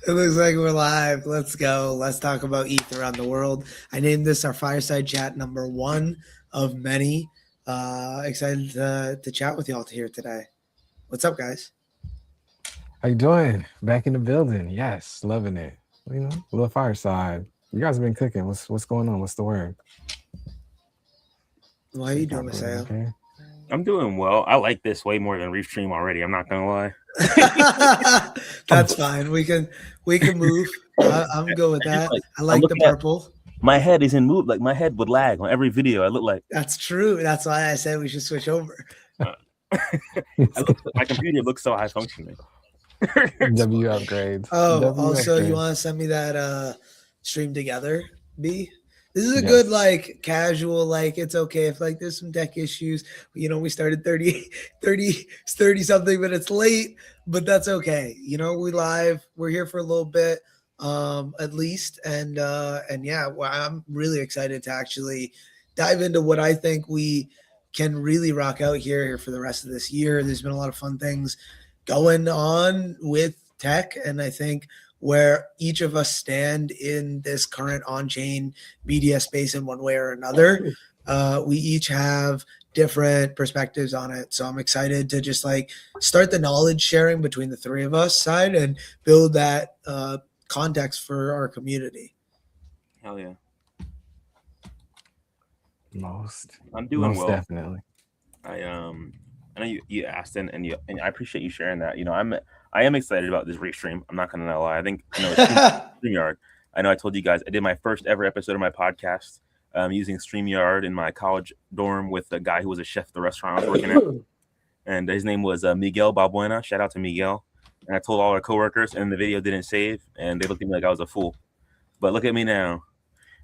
It looks like we're live. Let's go. Let's talk about ETH around the world. I named this our Fireside Chat number one of many. Excited to chat with y'all here today. What's up, guys? How you doing? Back in the building. Yes, loving it. A little fireside. You guys have been cooking. What's going on? What's the word? How you doing, Not really Maseo? okay. I'm doing well. I like this way more than Restream already. I'm not gonna lie. That's fine. We can move. I'm good with I just that. like I I'm like the looking at purple. my head is in move. Like my head would lag on every video. I look like That's true. That's why I said we should switch over. uh, I look. My computer looks so high functioning. W upgrades. Oh, W also, you upgrades. want to send me that stream together, B? This is a good Yes. like casual like it's okay if like there's some tech issues. We started 30 something minutes late, but that's okay. We live. We're here for a little bit at least and yeah, well, I'm really excited to actually dive into what I think we can really rock out here for the rest of this year. There's been a lot of fun things going on with tech. And I think where each of us stand in this current on chain media space in one way or another, we each have different perspectives on it. So I'm excited to just like start the knowledge sharing between the three of us side and build that context for our community. Hell yeah, Most. I'm doing Most well. definitely. I know you asked and I appreciate you sharing that. I am excited about this Restream. I'm not gonna lie. It's StreamYard. I know I told you guys I did my first ever episode of my podcast using StreamYard in my college dorm with a guy who was a chef at the restaurant I was working at, and his name was Miguel Balbuena. Shout out to Miguel. And I told all our coworkers, and the video didn't save, and they looked at me like I was a fool. But look at me now.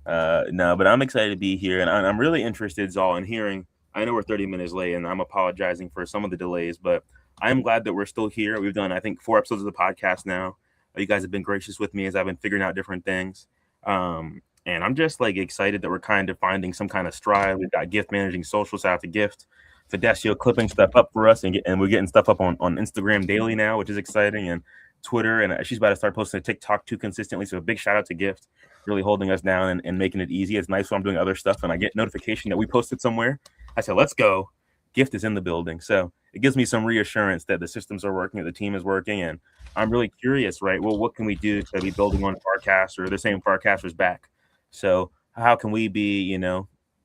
No, but I'm excited to be here, and I'm really interested, Zal, in hearing. I know we're 30 minutes late, and I'm apologizing for some of the delays, but I'm glad that we're still here. We've done, I think, 4 episodes of the podcast now. You guys have been gracious with me as I've been figuring out different things. And I'm just like excited that we're kind of finding some kind of stride. We've got Gift managing social, shout out to Gift. Fidecio clipping stuff up for us, and we're getting stuff up on Instagram daily now, which is exciting, and Twitter, and she's about to start posting to TikTok too consistently. So a big shout out to Gift, really holding us down and making it easy. It's nice when I'm doing other stuff and I get notification that we posted somewhere. I said, let's go. Gift is in the building. So it gives me some reassurance that the systems are working, that the team is working. And I'm really curious, right? Well, what can we do to be building on Farcaster? They're saying Farcaster's back. So how can we be,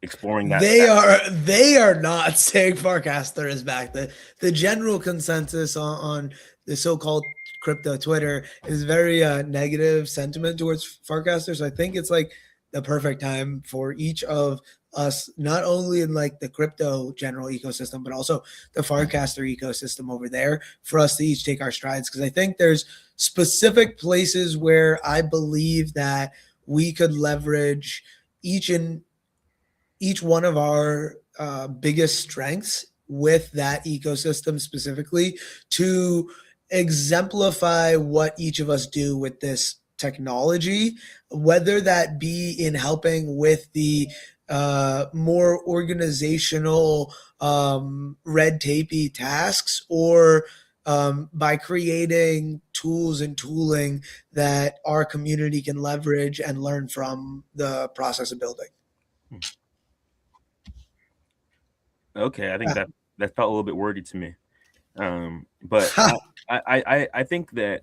exploring that? They are not saying Farcaster is back. The general consensus on the so-called crypto Twitter is very negative sentiment towards Farcaster. So I think it's like the perfect time for each of us, not only in like the crypto general ecosystem, but also the Farcaster ecosystem over there, for us to each take our strides. Because I think there's specific places where I believe that we could leverage each one of our biggest strengths with that ecosystem specifically to exemplify what each of us do with this technology, whether that be in helping with the more organizational red tapey tasks, or by creating tools and tooling that our community can leverage and learn from the process of building. Okay, I think that felt a little bit wordy to me. But I think that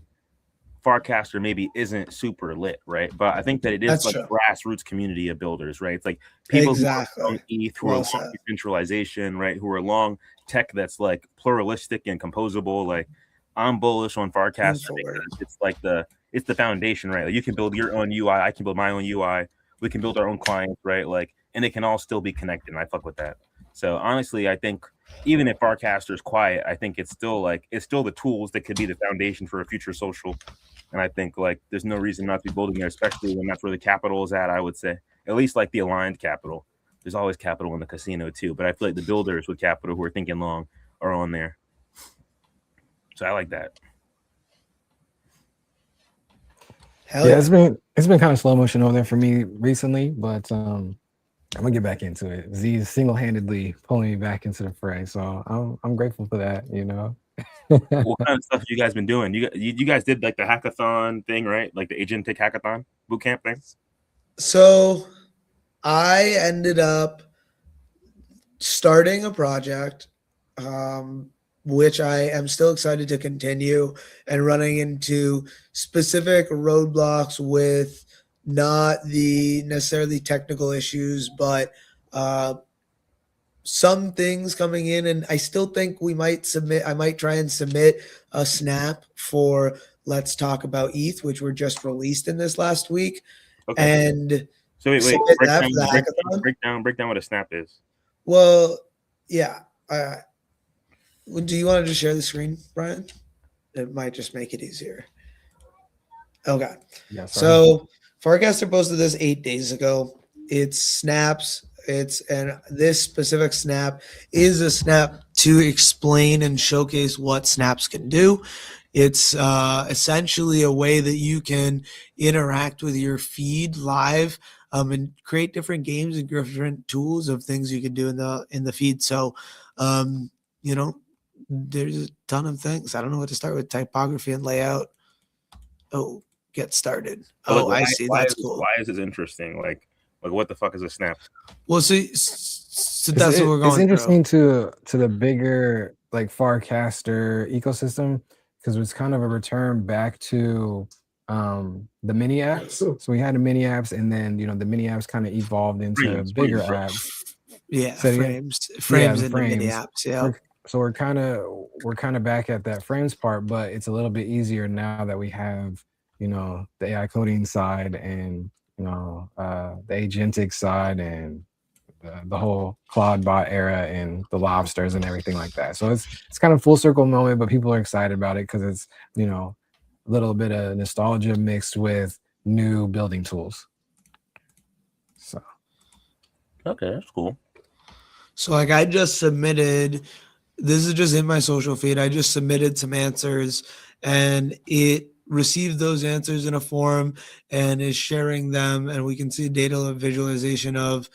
Farcaster maybe isn't super lit, right? But I think that it is That's like true. grassroots community of builders, right? It's like people who are Exactly. long ETH, who are Well long said. decentralization, right? Who are long tech that's like pluralistic and composable. Like I'm bullish on Farcaster Forward. because it's the foundation, right? Like you can build your own UI, I can build my own UI, we can build our own clients, right? Like, and it can all still be connected. And I fuck with that. So honestly, I think even if Farcaster is quiet, I think it's still the tools that could be the foundation for a future social. And I think like there's no reason not to be building there, especially when that's where the capital is at. I would say at least like the aligned capital. There's always capital in the casino too, but I feel like the builders with capital who are thinking long are on there. So I like that. Hell Yeah, yeah. it's been kind of slow motion over there for me recently, but I'm gonna get back into it. Z is single handedly pulling me back into the fray, so I'm grateful for that. What kind of stuff you guys been doing? You guys did like the hackathon thing, right? Like the agentic hackathon bootcamp thing. So I ended up starting a project, which I am still excited to continue, and running into specific roadblocks with not the necessarily technical issues, but some things coming in. And I still think I might try and submit a snap for Let's Talk About ETH, which were just released in this last week. Okay. And So wait, submit break that down, for the hackathon. break down what a snap is. Well, yeah. Do you want to just share the screen, Brian? It might just make it easier. Okay. Yeah, sorry. So Farcaster posted this 8 days ago. It's snaps. And this specific snap is a snap to explain and showcase what snaps can do. It's essentially a way that you can interact with your feed live, and create different games and different tools of things you can do in the feed. So, you know, there's a ton of things. I don't know what to start with. Typography and layout. Oh, get started. But Oh, I see. That's cool. Why is it interesting? Like what the fuck is a snap? Well, so that's what we're going It's interesting through. to the bigger like Farcaster ecosystem because it's kind of a return back to the mini apps. So we had the mini apps, and then the mini apps kind of evolved into bigger apps. Yeah, So frames into mini apps. Yeah. So we're kind of back at that frames part, but it's a little bit easier now that we have the AI coding side and the agentic side and the whole Claude bot era and the lobsters and everything like that. So it's kind of full circle moment, but people are excited about it because it's a little bit of nostalgia mixed with new building tools. So okay, that's cool. So like I just submitted, this is just in my social feed. I just submitted some answers and it received those answers in a form and is sharing them, and we can see data visualization of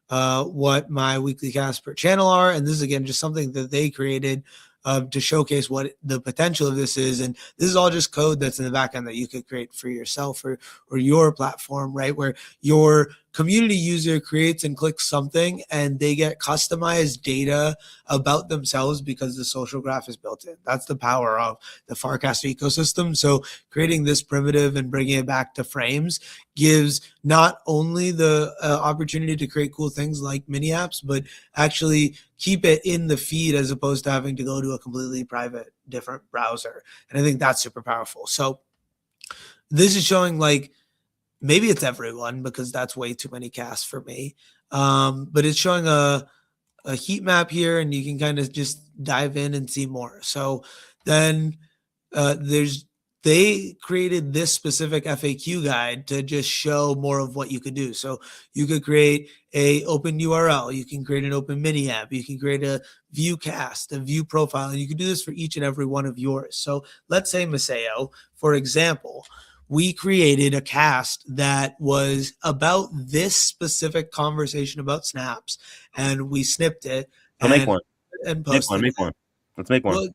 what my weekly casts per channel are. And this is again just something that they created to showcase what the potential of this is. And this is all just code that's in the back end that you could create for yourself or your platform, right? Where your community user creates and clicks something and they get customized data about themselves because the social graph is built in. That's the power of the Farcaster ecosystem. So creating this primitive and bringing it back to frames gives not only the opportunity to create cool things like mini apps, but actually keep it in the feed as opposed to having to go to a completely private different browser. And I think that's super powerful. So this is showing like, maybe it's everyone because that's way too many casts for me. But it's showing a heat map here and you can kind of just dive in and see more. So then they created this specific FAQ guide to just show more of what you could do. So you could create a open URL, you can create an open mini app, you can create a view cast, a view profile, and you can do this for each and every one of yours. So let's say Maseo, for example, we created a cast that was about this specific conversation about snaps, and we snipped it. So make one. And posted Make one. Let's make one. Well,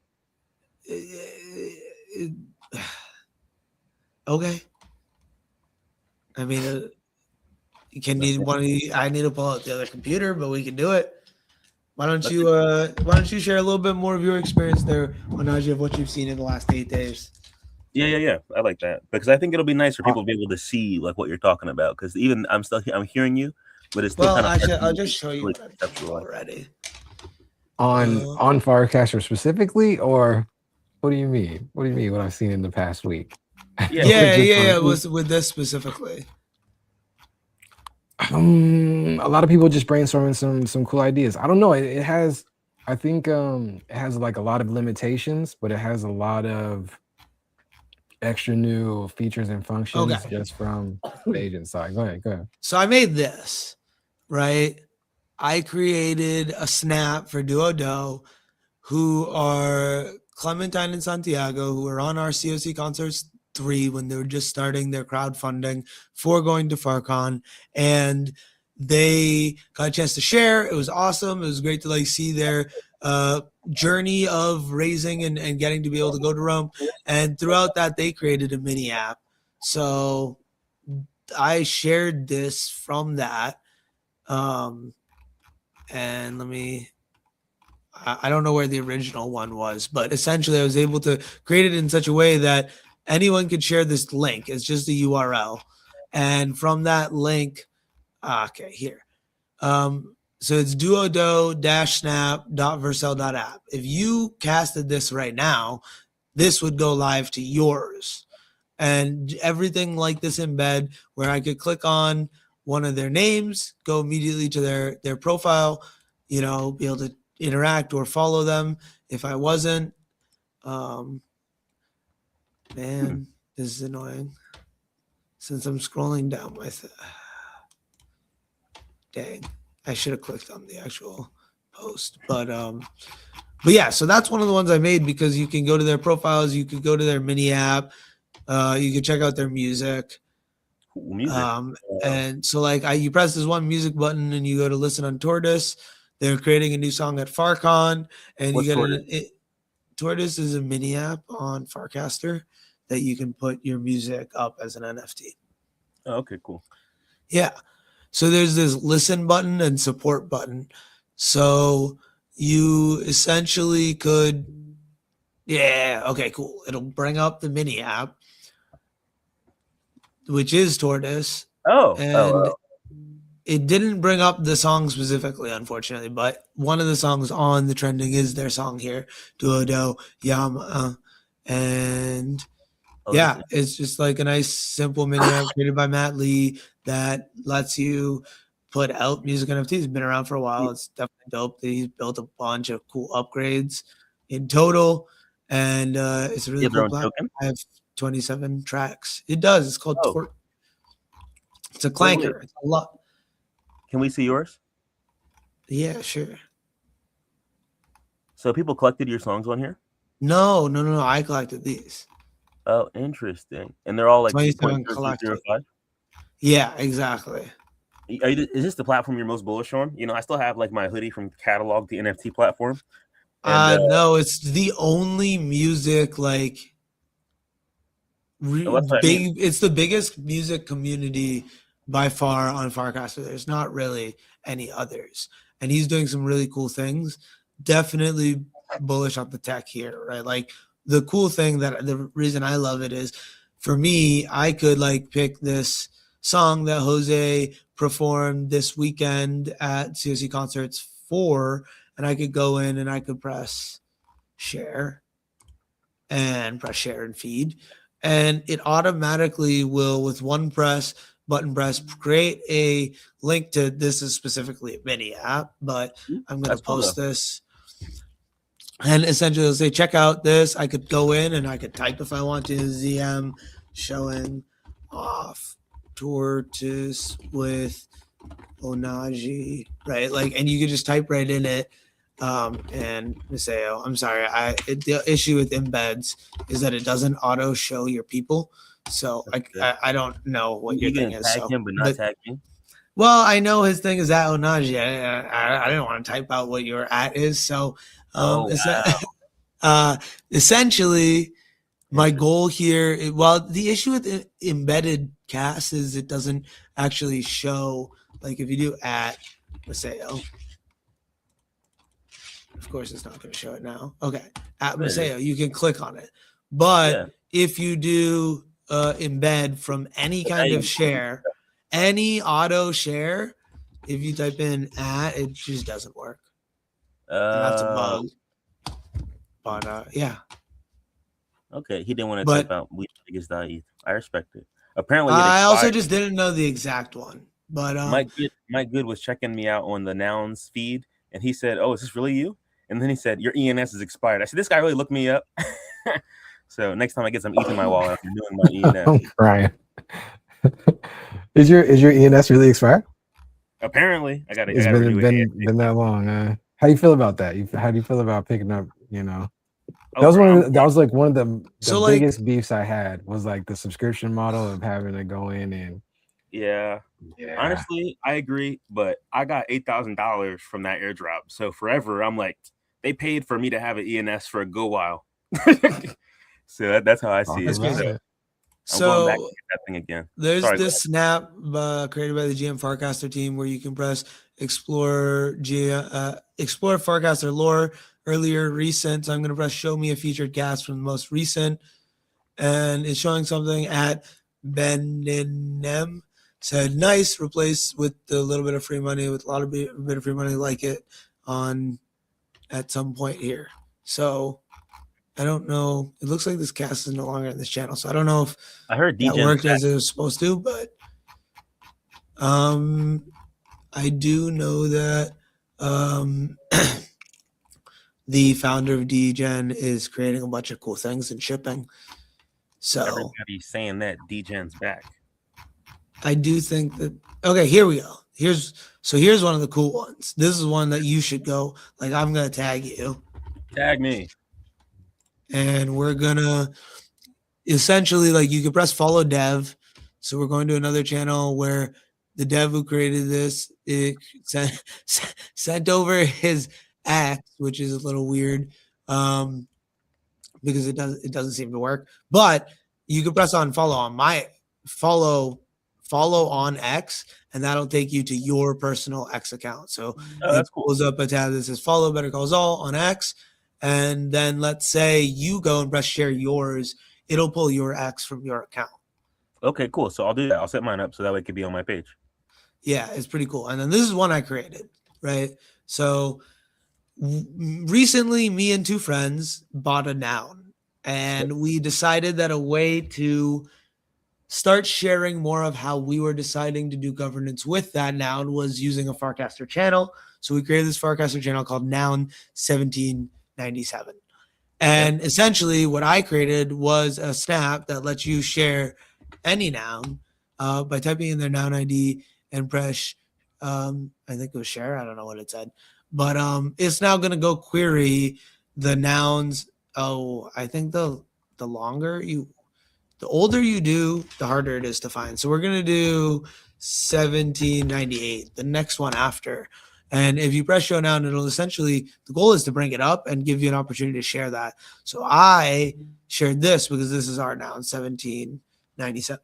okay. I mean, I need to pull out the other computer, but we can do it. Why don't you share a little bit more of your experience there, Onaji, of what you've seen in the last 8 days? Yeah. I like that because I think it'll be nice for people to be able to see like what you're talking about. Because even I'm hearing you, but it's still I'll just show you already. On Firecaster specifically, or what do you mean? What do you mean? What I've seen in the past week? Yeah. With this specifically. A lot of people just brainstorming some cool ideas. I don't know. It has, I think, it has like a lot of limitations, but it has a lot of extra new features and functions just from the agent side. Go ahead. So I made this, right? I created a snap for Duodo, who are Clementine and Santiago, who were on our COC Concerts 3 when they were just starting their crowdfunding for going to FarCon, and they got a chance to share. It was awesome. It was great to like see their journey of raising and getting to be able to go to Rome. And throughout that, they created a mini app. So I shared this from that. And I don't know where the original one was, but essentially I was able to create it in such a way that anyone could share this link. It's just a URL. And from that link, okay, here. So it's duodo-snap.vercel.app. If you casted this right now, this would go live to yours. And everything like this embed where I could click on one of their names, go immediately to their profile, be able to interact or follow them if I wasn't. Man, this is annoying. Since I'm scrolling down my dang, I should have clicked on the actual post. But yeah, so that's one of the ones I made because you can go to their profiles, you could go to their mini app, you can check out their music. Cool music. And so you press this one music button and you go to listen on Tortoise. They're creating a new song at FarCon, and What's you get Tortoise is a mini app on Farcaster that you can put your music up as an NFT. Oh, okay, cool. Yeah. So there's this listen button and support button. So you essentially could, okay, cool. It'll bring up the mini app, which is Tortoise. And it didn't bring up the song specifically, unfortunately, but one of the songs on the trending is their song here, Duodo Yama. And it's just like a nice, simple mini app created by Matt Lee that lets you put out music NFTs. It's been around for a while. It's definitely dope. He's built a bunch of cool upgrades in total, and it's a really cool platform. I have 27 tracks. It does. It's called Tort. It's a clanker. It's a lot. Can we see yours? Yeah, sure. So people collected your songs on here? No. I collected these. Oh, interesting. And they're all like 2.005? Yeah, exactly. Is this the platform you're most bullish on? I still have like my hoodie from Catalog, the NFT platform. No, it's the only music it's the biggest music community by far on Farcaster. There's not really any others. And he's doing some really cool things. Definitely bullish on the tech here, right? The cool thing the reason I love it is for me, I could pick this song that Jose performed this weekend at COC Concerts 4, and I could go in and I could press share and feed. And it automatically will, with one button press, create a link to this is specifically a mini app, but I'm going to post this. And essentially, it'll say, check out this. I could go in and I could type if I want to, ZM showing off Tortoise with Onaji, right? And you could just type right in it. And Maseo, I'm sorry. The issue with embeds is that it doesn't auto show your people. So I don't know what your thing is. Tag him, but not tag me. Well, I know his thing is at Onaji. I didn't want to type out what your at is. So essentially, my goal here, the issue with embedded cast is it doesn't actually show, if you do at Maseo, of course it's not going to show it now. Okay, at Maseo, you can click on it. But if you do embed from any kind of share, any auto share, if you type in at, it just doesn't work. And that's a bug. But yeah. Okay, he didn't want to type out ETH. I respect it. Apparently, I also just didn't know the exact one. But Mike Good was checking me out on the Nouns feed, and he said, "Oh, is this really you?" And then he said, "Your ENS is expired." I said, "This guy really looked me up." So next time I get some ETH in my wallet, I'm doing my ENS. Oh, Brian, is your ENS really expired? Apparently, I got it. It's been that long. How do you feel about that? How do you feel about picking up? That was one of the biggest beefs I had was the subscription model of having to go in and. Yeah. Honestly, I agree, but I got $8,000 from that airdrop. So forever, I'm like, they paid for me to have an ENS for a good while. So that's how I see it. That's So good. I'm So going back to get that thing again. there's Sorry, this snap created by the GM Farcaster team where you can press explore explore Farcaster lore earlier recent. So I'm going to press show me a featured cast from the most recent, and it's showing something at Beninem. Said nice, replace with a little bit of free money with a lot of bit of free money like it on at some point here. So I don't know. It looks like this cast is no longer in this channel, so I don't know if I heard that DJ worked as it was supposed to, but I do know that the founder of DGen is creating a bunch of cool things and shipping. So everybody's saying that DGen's back. I do think that okay, here we go. Here's one of the cool ones. This is one that you should go. Like I'm gonna tag you. Tag me. And we're gonna essentially like you can press follow dev. So we're going to another channel where the dev who created this sent over his axe, which is a little weird because it doesn't seem to work. But you can press on follow on my follow on X, and that'll take you to your personal X account. So that's it cool. pulls up a tab that says follow Better Call Saul on X. And then let's say you go and press share yours, it'll pull your X from your account. Okay, cool. So I'll do that. I'll set mine up so that way it could be on my page. Yeah, it's pretty cool. And then this is one I created, right? So recently, me and two friends bought a noun, and we decided that a way to start sharing more of how we were deciding to do governance with that noun was using a Farcaster channel. So we created this Farcaster channel called Noun 1797. And essentially what I created was a snap that lets you share any noun by typing in their noun ID and press, I think it was share. I don't know what it said, but it's now going to go query the nouns. Oh, I think the older you do, the harder it is to find. So we're going to do 1798, the next one after. And if you press show now, it'll essentially, the goal is to bring it up and give you an opportunity to share that. So I shared this because this is our noun, 1797.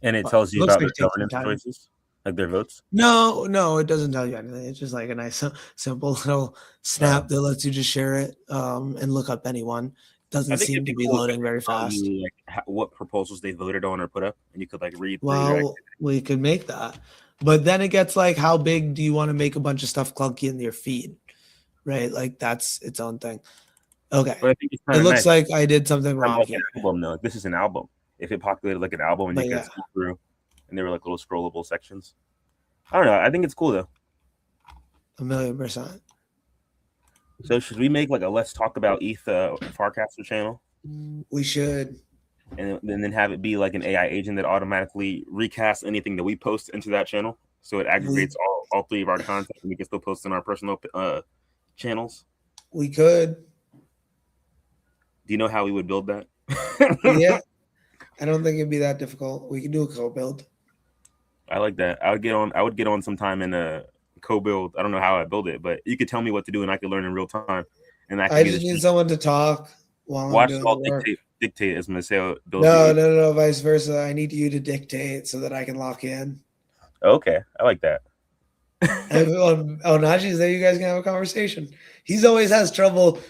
And it tells you about their governance choices, like their votes? No, it doesn't tell you anything. It's just like a nice, simple little snap that lets you just share it and look up anyone. Doesn't seem to be loading very fast. You, like, what proposals they voted on or put up, and you could like read. Well, we could make that, but then it gets like, how big do you want to make a bunch of stuff clunky in your feed, right? Like that's its own thing. Okay, but I think it's it looks like I did something wrong like here. An album, though. Like, this is an album. If it populated like an album and But you could scroll through, and there were like little scrollable sections. I don't know. I think it's cool though. 1,000,000%. So should we make like a let's talk about ETH Farcaster channel? We should. And then have it be like an AI agent that automatically recasts anything that we post into that channel. So it aggregates all three of our content and we can still post in our personal channels. We could. Do you know how we would build that? Yeah. I don't think it'd be that difficult. We could do a co-build. I like that. I would get on sometime in a co-build. I don't know how I build it, but you could tell me what to do and I could learn in real time. And I just need someone to talk while I'm doing the work. Dictate as Maceo builds. No, vice versa. I need you to dictate so that I can lock in. Okay, I like that. Naji's there. You guys can have a conversation. He's always has trouble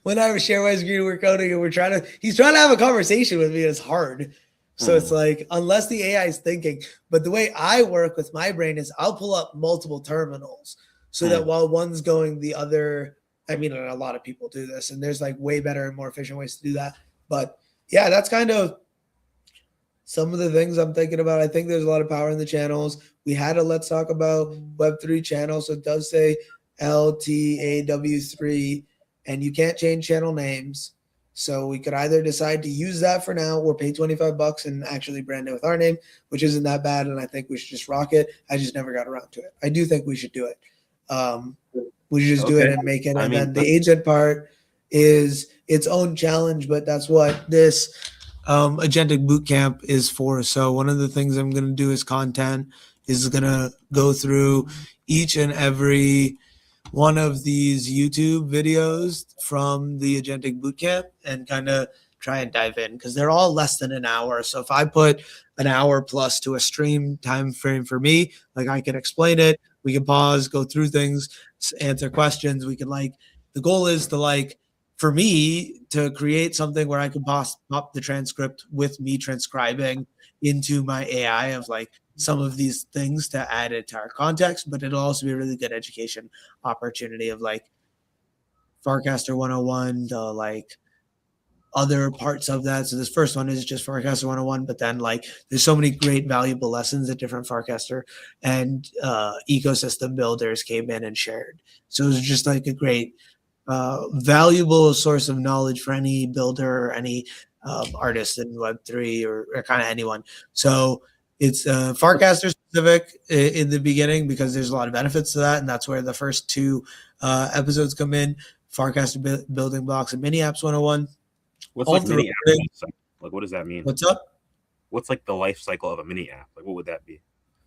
when I share my screen. We're coding and he's trying to have a conversation with me. It's hard. So it's like, unless the AI is thinking, but the way I work with my brain is I'll pull up multiple terminals so that while one's going the other, I mean, a lot of people do this and there's like way better and more efficient ways to do that. But yeah, that's kind of some of the things I'm thinking about. I think there's a lot of power in the channels. We had a Let's Talk About Web3 channel. So it does say LTAW3 and you can't change channel names. So we could either decide to use that for now or pay $25 and actually brand it with our name, which isn't that bad. And I think we should just rock it. I just never got around to it. I do think we should do it. We should just do it and make it. And then the agent part is its own challenge, but that's what this agentic bootcamp is for. So one of the things I'm going to do as content is going to go through each and every one of these YouTube videos from the Agentic Bootcamp and kind of try and dive in, because they're all less than an hour. So if I put an hour plus to a stream time frame for me, like I can explain it, we can pause, go through things, answer questions. We can the goal is to for me to create something where I can pop the transcript with me transcribing into my AI of some of these things to add it to our context, but it'll also be a really good education opportunity of Farcaster 101, the other parts of that. So this first one is just Farcaster 101, but then there's so many great valuable lessons that different Farcaster and ecosystem builders came in and shared. So it was just a great valuable source of knowledge for any builder or any artist in Web3 or kind of anyone. So it's Farcaster specific in the beginning because there's a lot of benefits to that, and that's where the first two episodes come in. Farcaster building blocks and mini apps 101. What's mini app? What does that mean? What's up? What's the life cycle of a mini app? What would that be?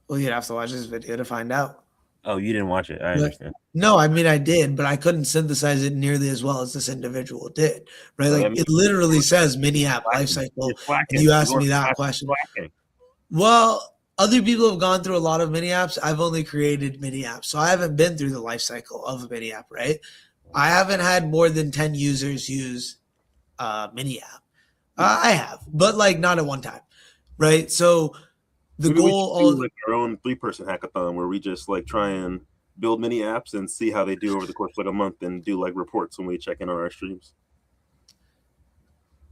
Well, you'd have to watch this video to find out. Oh, you didn't watch it. I understand. No, I mean I did, but I couldn't synthesize it nearly as well as this individual did. Right? It literally says mini app lifecycle. And you asked me that question. Well, other people have gone through a lot of mini apps. I've only created mini apps, so I haven't been through the life cycle of a mini app. Right? I haven't had more than 10 users use mini app. I have, but not at one time. Right? So the Maybe goal we should do our own 3-person hackathon where we just try and build mini apps and see how they do over the course of a month and do reports when we check in on our streams.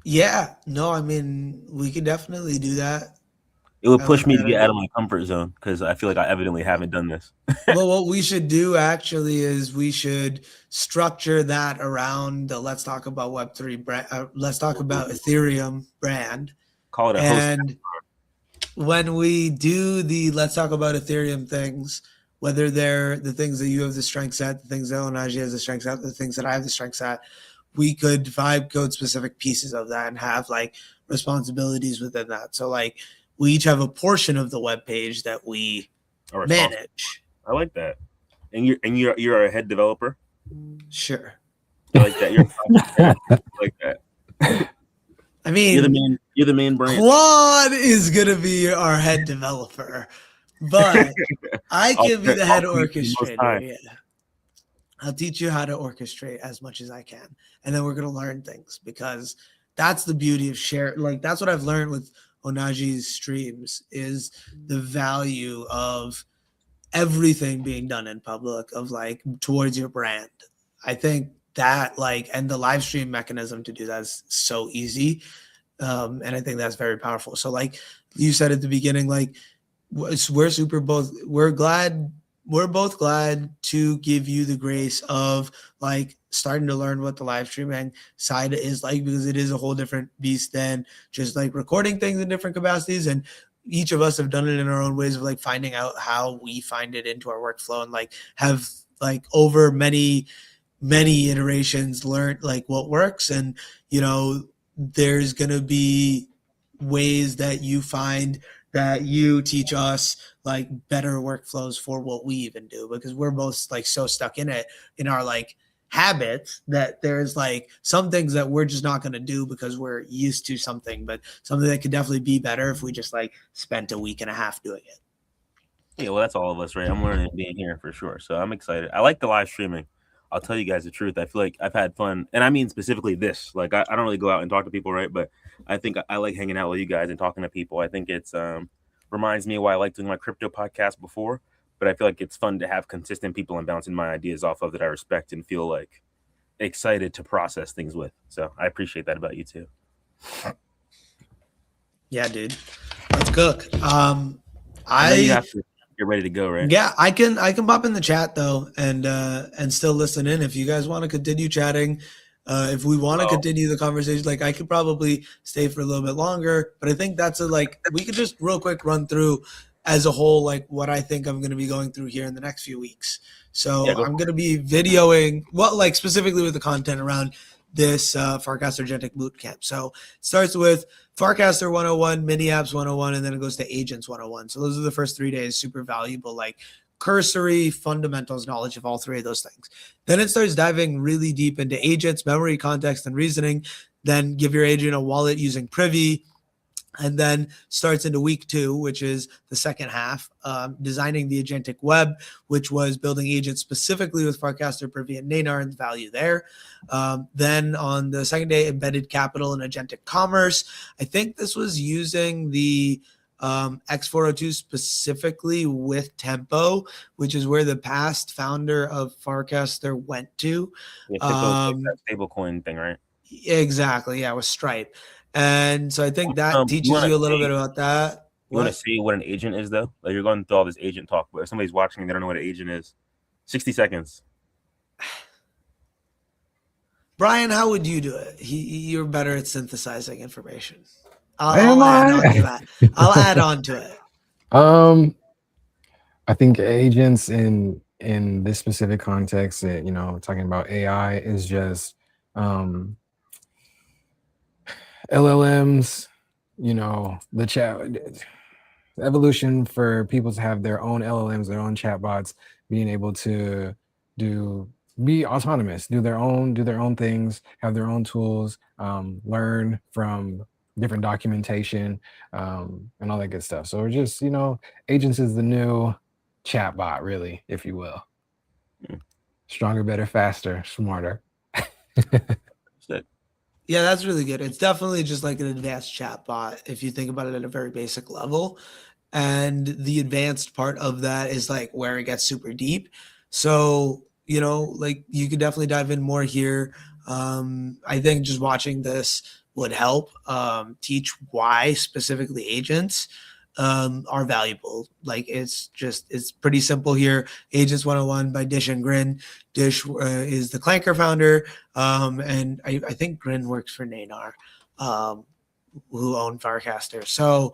Yeah, no, I mean we could definitely do that. It would push me to get out of my comfort zone because I feel like I evidently haven't done this. Well, what we should do actually is we should structure that around the Let's Talk About Web3 brand. Let's Talk About Ethereum brand. Call it a and when we do the Let's Talk About Ethereum things, whether they're the things that you have the strengths at, the things that Onaji has the strengths at, the things that I have the strengths at, we could vibe code specific pieces of that and have responsibilities within that. So we each have a portion of the web page that we manage. I like that. And you're a head developer? Sure. I like that. You're like that. I mean, you're the main brand. Claude is gonna be our head developer, but I can be the head orchestrator. Yeah. I'll teach you how to orchestrate as much as I can, and then we're gonna learn things because that's the beauty of share. That's what I've learned with Onaji's streams is the value of everything being done in public of towards your brand. I think that and the live stream mechanism to do that is so easy. And I think that's very powerful. So you said at the beginning, we're both glad to give you the grace of starting to learn what the live streaming side is because it is a whole different beast than just recording things in different capacities. And each of us have done it in our own ways of finding out how we find it into our workflow and have over many iterations learned what works. And there's gonna be ways that you find that you teach us better workflows for what we even do, because we're both so stuck in it in our habits that there's some things that we're just not going to do because we're used to something, but something that could definitely be better if we just spent a week and a half doing it. Yeah, well, that's all of us, right? I'm learning being here for sure. So I'm excited. I like the live streaming. I'll tell you guys the truth. I feel like I've had fun, and I mean specifically this. I don't really go out and talk to people, right? But I think I like hanging out with you guys and talking to people. I think it's reminds me of why I like doing my crypto podcast before. But I feel like it's fun to have consistent people and bouncing my ideas off of that I respect and feel excited to process things with. So I appreciate that about you too. Yeah, dude. Let's cook. You have to get ready to go, right? Yeah, I can pop in the chat though and still listen in if you guys want to continue chatting. If we want to continue the conversation, I could probably stay for a little bit longer, but I think that's we could just real quick run through as a whole, what I think I'm going to be going through here in the next few weeks. So yeah, I'm going to be videoing specifically with the content around this Farcaster Agentic Bootcamp. So it starts with Farcaster 101, Mini Apps 101, and then it goes to Agents 101. So those are the first 3 days, super valuable, cursory fundamentals knowledge of all three of those things. Then it starts diving really deep into agents, memory, context, and reasoning. Then give your agent a wallet using Privy, and then starts into week 2, which is the second half, designing the agentic web, which was building agents specifically with Farcaster, Privy, and Nanar, and the value there. Then on the second day, embedded capital and agentic commerce. I think this was using the X402 specifically with Tempo, which is where the past founder of Farcaster went to. Yeah, Tempo's like that stable coin thing, right? Exactly. Yeah, with Stripe. And so I think that teaches you a little bit about that. You want to see what an agent is, though? Like, you're going through all this agent talk, but if somebody's watching and they don't know what an agent is, 60 seconds. Brian, how would you do it? You're better at synthesizing information. I'll add on to it. I think agents in this specific context, talking about AI, is just LLMs, the chat evolution for people to have their own LLMs, their own chatbots, being able to be autonomous, do their own things, have their own tools, learn from different documentation, and all that good stuff. So we're just, agents is the new chatbot, really, if you will. Stronger, better, faster, smarter. Yeah, that's really good. It's definitely just like an advanced chat bot if you think about it at a very basic level. And the advanced part of that is like where it gets super deep. So, like you could definitely dive in more here. I think just watching this would help teach why specifically agents are valuable. Like it's pretty simple here. Agents 101 by Dish and Grin. Dish is the Clanker founder, and I think Grin works for Nanar, who own Farcaster. So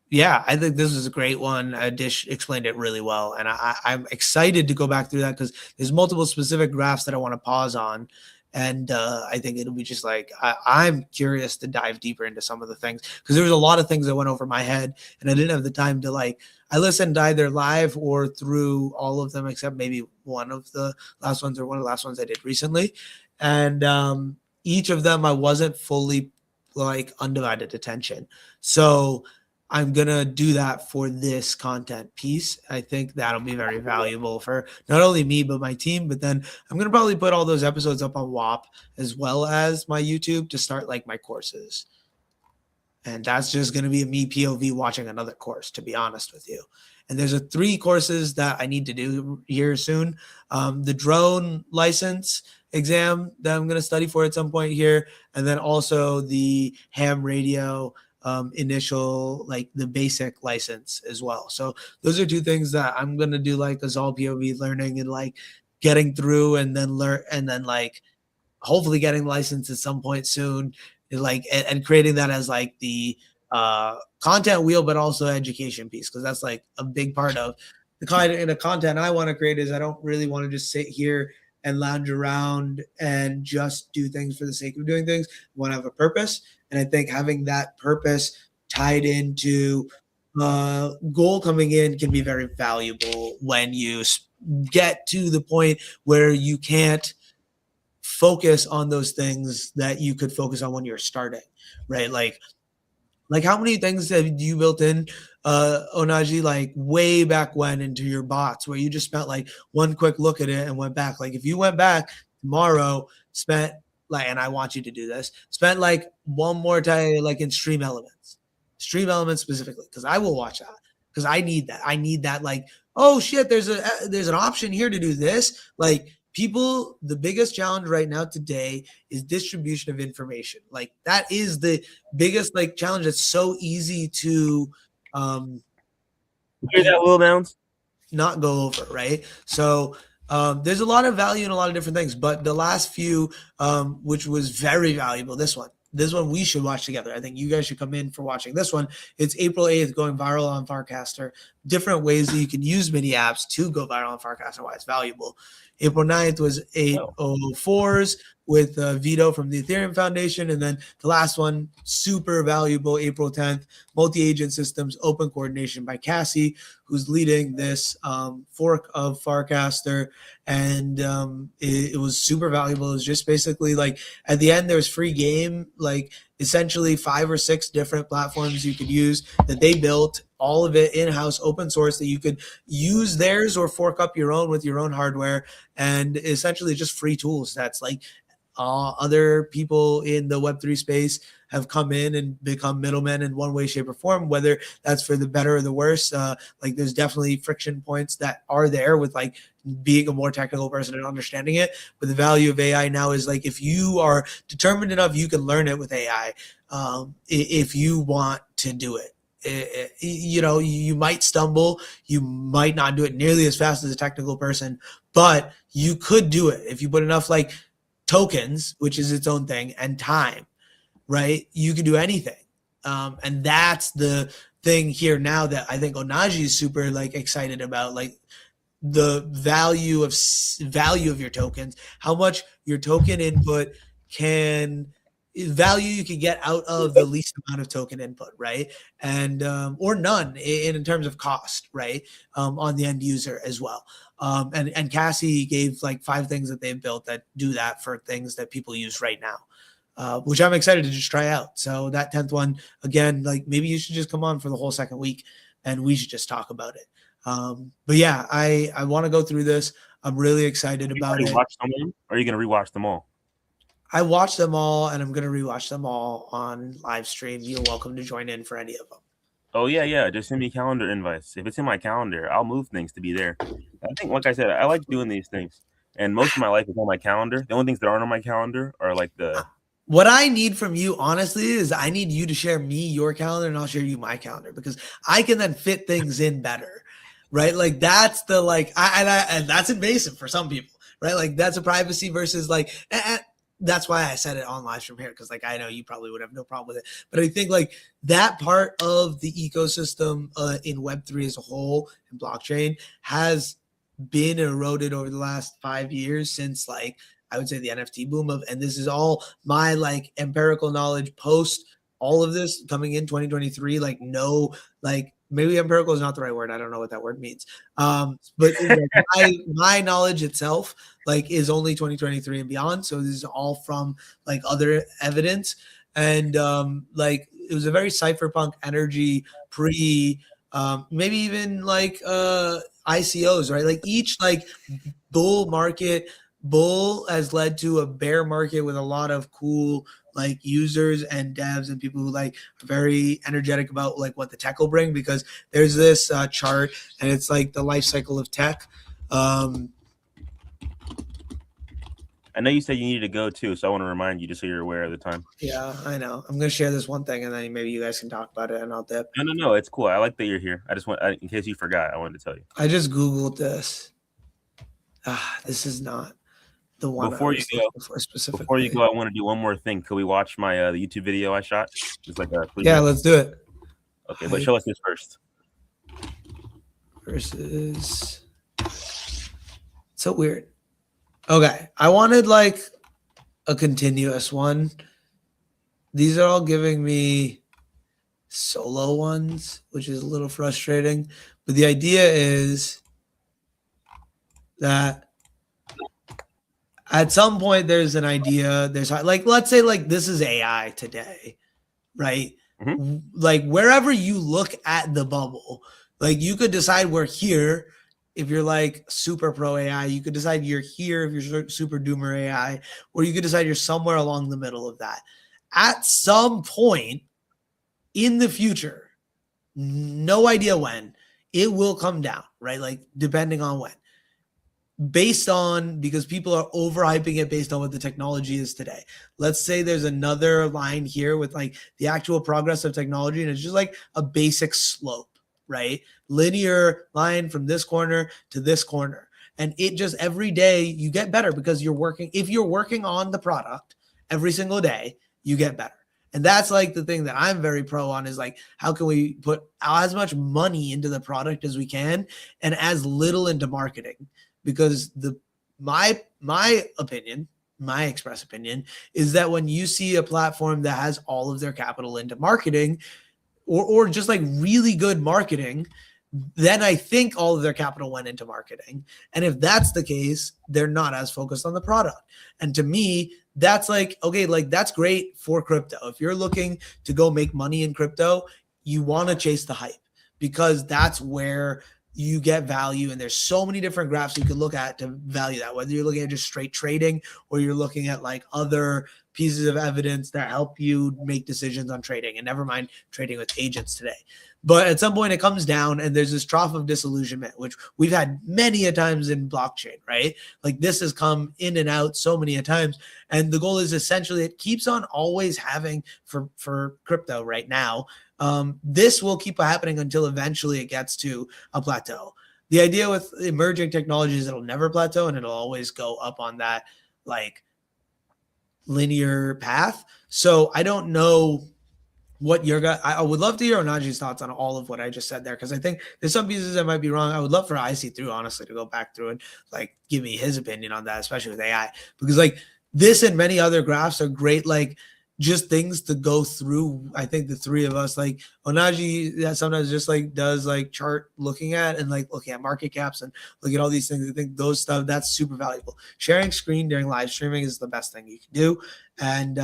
yeah, I think this is a great one. Dish explained it really well, and I'm excited to go back through that because there's multiple specific graphs that I want to pause on. And I think it'll be just like, I'm curious to dive deeper into some of the things because there was a lot of things that went over my head and I didn't have the time to I listened either live or through all of them, except maybe one of the last ones or one of the last ones I did recently. And each of them, I wasn't fully undivided attention. So I'm going to do that for this content piece. I think that'll be very valuable for not only me, but my team. But then I'm going to probably put all those episodes up on WAP as well as my YouTube to start my courses. And that's just going to be a me POV watching another course, to be honest with you. And there's 3 courses that I need to do here soon. The drone license exam that I'm going to study for at some point here. And then also the ham radio initial, the basic license as well. So those are 2 things that I'm going to do a Zal POV learning and getting through and then hopefully getting license at some point soon, and creating that as the content wheel, but also education piece. Cause that's a big part of the kind of content I want to create is I don't really want to just sit here and lounge around and just do things for the sake of doing things. I want to have a purpose. And I think having that purpose tied into goal coming in can be very valuable when you get to the point where you can't focus on those things that you could focus on when you're starting, right? Like how many things have you built in, Onaji, way back when into your bots where you just spent one quick look at it and went back? If you went back tomorrow, spent and I want you to do this, spent one more time in stream elements specifically, because I will watch that because I need that. Oh shit, there's an option here to do this. People, the biggest challenge right now today is distribution of information. That is the biggest challenge. That's so easy to hear that, Will Downs? Not go over, right? So there's a lot of value in a lot of different things, but the last few, which was very valuable, this one we should watch together. I think you guys should come in for watching this one. It's April 8th, going viral on Farcaster. Different ways that you can use mini apps to go viral on Farcaster, why it's valuable. April 9th was Oh. 804s with Vito from the Ethereum Foundation. And then the last one, super valuable, April 10th, multi-agent systems, open coordination by Cassie, who's leading this fork of Farcaster. And it was super valuable. It was just basically like at the end, there was free game, like essentially 5 or 6 different platforms you could use that they built, all of it in-house, open source, that you could use theirs or fork up your own with your own hardware, and essentially just free tools. That's like other people in the Web3 space have come in and become middlemen in one way, shape, or form, whether that's for the better or the worse. Like there's definitely friction points that are there with like being a more technical person and understanding it. But the value of AI now is like, if you are determined enough, you can learn it with AI if you want to do it. You know, you might stumble, you might not do it nearly as fast as a technical person, but you could do it if you put enough like tokens, which is its own thing, and time, right? You can do anything. And that's the thing here now that I think Onaji is super like excited about, like the value of your tokens, how much your token input can value you can get out of the least amount of token input, right? And or none in terms of cost, right? On the end user as well. And Cassie gave like 5 things that they've built that do that for things that people use right now, which I'm excited to just try out. So that 10th one, again, like maybe you should just come on for the whole second week and we should just talk about it. But yeah, I want to go through this. I'm really excited about it. Watch them all, or are you going to rewatch them all? I watched them all, and I'm going to rewatch them all on live stream. You're welcome to join in for any of them. Oh, yeah. Just send me calendar invites. If it's in my calendar, I'll move things to be there. I think, like I said, I like doing these things. And most of my life is on my calendar. The only things that aren't on my calendar are like the... What I need from you, honestly, is I need you to share me your calendar, and I'll share you my calendar, because I can then fit things in better, right? Like that's the like, and that's invasive for some people, right? Like that's a privacy versus like... that's why I said it on live stream here, because like I know you probably would have no problem with it, but I think like that part of the ecosystem in Web3 as a whole and blockchain has been eroded over the last 5 years since like I would say the NFT boom of, and this is all my like empirical knowledge post all of this coming in 2023. Like no, like maybe empirical is not the right word. I don't know what that word means. But my knowledge itself like is only 2023 and beyond. So this is all from like other evidence. And like it was a very cypherpunk energy pre maybe even like ICOs, right? Like each like bull has led to a bear market with a lot of cool like users and devs and people who like are very energetic about like what the tech will bring, because there's this chart and it's like the life cycle of tech. I know you said you needed to go too, so I want to remind you just so you're aware of the time. Yeah, I know. I'm going to share this one thing and then maybe you guys can talk about it and I'll dip. No, it's cool. I like that you're here. I just want, in case you forgot, I wanted to tell you. I just Googled this. This is not the one. Before you go, I want to do one more thing. Could we watch my the YouTube video I shot? Just like a let's do it. Okay, but show us this first. Versus. So weird. Okay, I wanted like a continuous one. These are all giving me solo ones, which is a little frustrating. But the idea is that at some point there's an idea. There's like, let's say like this is AI today, right? Mm-hmm. Like wherever you look at the bubble, like you could decide we're here. If you're like super pro AI, you could decide you're here if you're super doomer AI, or you could decide you're somewhere along the middle of that. At some point in the future, no idea when, it will come down, right? Like depending on when. Because people are overhyping it based on what the technology is today. Let's say there's another line here with like the actual progress of technology, and it's just like a basic slope. Right? Linear line from this corner to this corner. And it just every day you get better because if you're working on the product every single day, you get better. And that's like the thing that I'm very pro on is like, how can we put as much money into the product as we can and as little into marketing? Because the my opinion, my express opinion, is that when you see a platform that has all of their capital into marketing, or just like really good marketing, then I think all of their capital went into marketing. And if that's the case, they're not as focused on the product. And to me, that's like, okay, like that's great for crypto. If you're looking to go make money in crypto, you want to chase the hype, because that's where you get value. And there's so many different graphs you can look at to value that, whether you're looking at just straight trading or you're looking at like other pieces of evidence that help you make decisions on trading, and never mind trading with agents today. But at some point it comes down and there's this trough of disillusionment, which we've had many a times in blockchain, right? Like this has come in and out so many a times. And the goal is essentially it keeps on always having for crypto right now. This will keep happening until eventually it gets to a plateau. The idea with emerging technologies, it'll never plateau and it'll always go up on that like linear path. So I don't know what your guy. I would love to hear Onaji's thoughts on all of what I just said there, because I think there's some pieces that might be wrong. I would love for IC through, honestly, to go back through and like give me his opinion on that, especially with AI, because like this and many other graphs are great, like just things to go through. I think the three of us, like Onaji, that sometimes just like does like chart looking at and like looking at market caps and look at all these things. I think those stuff, that's super valuable. Sharing screen during live streaming is the best thing you can do. And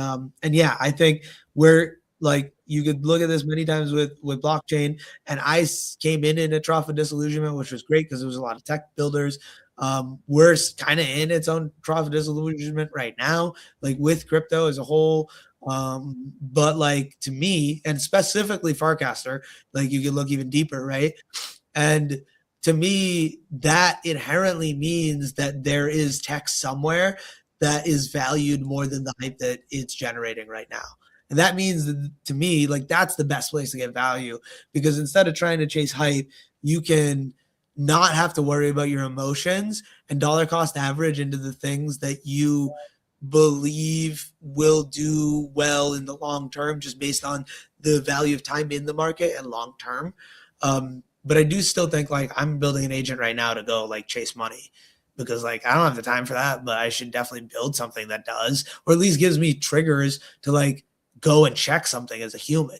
yeah, I think we're like, you could look at this many times with blockchain, and I came in a trough of disillusionment, which was great because there was a lot of tech builders. We're kind of in its own trough of disillusionment right now, like with crypto as a whole. But like to me, and specifically Farcaster, like you can look even deeper, right? And to me, that inherently means that there is tech somewhere that is valued more than the hype that it's generating right now. And that means that, to me, like that's the best place to get value, because instead of trying to chase hype, you can not have to worry about your emotions and dollar cost average into the things that you believe will do well in the long term, just based on the value of time in the market and long term. But I do still think like I'm building an agent right now to go like chase money, because like I don't have the time for that, but I should definitely build something that does, or at least gives me triggers to like go and check something as a human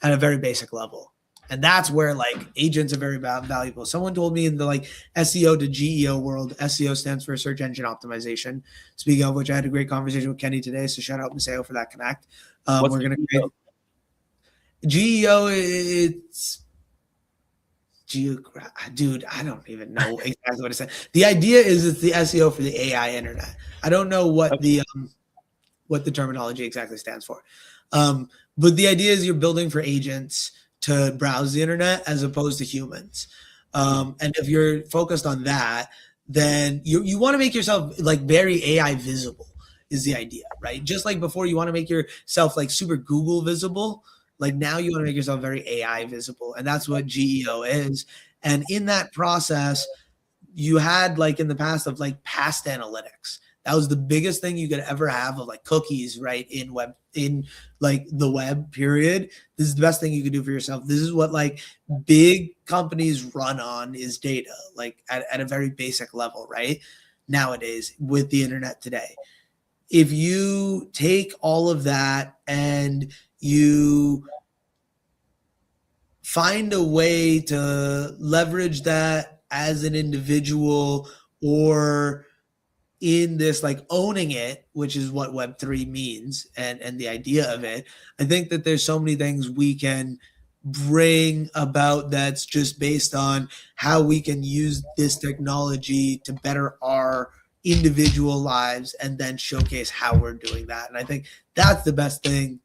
at a very basic level. And that's where like agents are very valuable. Someone told me in the like SEO to GEO world, SEO stands for search engine optimization. Speaking of which, I had a great conversation with Kenny today. So shout out Maseo for that connect. We're going to create GEO. It's dude, I don't even know exactly what it said. The idea is it's the SEO for the AI internet. I don't know what the terminology exactly stands for. But the idea is you're building for agents to browse the internet as opposed to humans. And if you're focused on that, then you want to make yourself like very AI visible is the idea, right? Just like before you want to make yourself like super Google visible, like now you want to make yourself very AI visible. And that's what GEO is. And in that process, you had like in the past of like past analytics. That was the biggest thing you could ever have of like cookies, right? In like the web period. This is the best thing you could do for yourself. This is what like big companies run on, is data, like at a very basic level, right? Nowadays with the internet today. If you take all of that and you find a way to leverage that as an individual, or in this like owning it, which is what Web3 means and the idea of it, I think that there's so many things we can bring about that's just based on how we can use this technology to better our individual lives and then showcase how we're doing that. And I think that's the best thing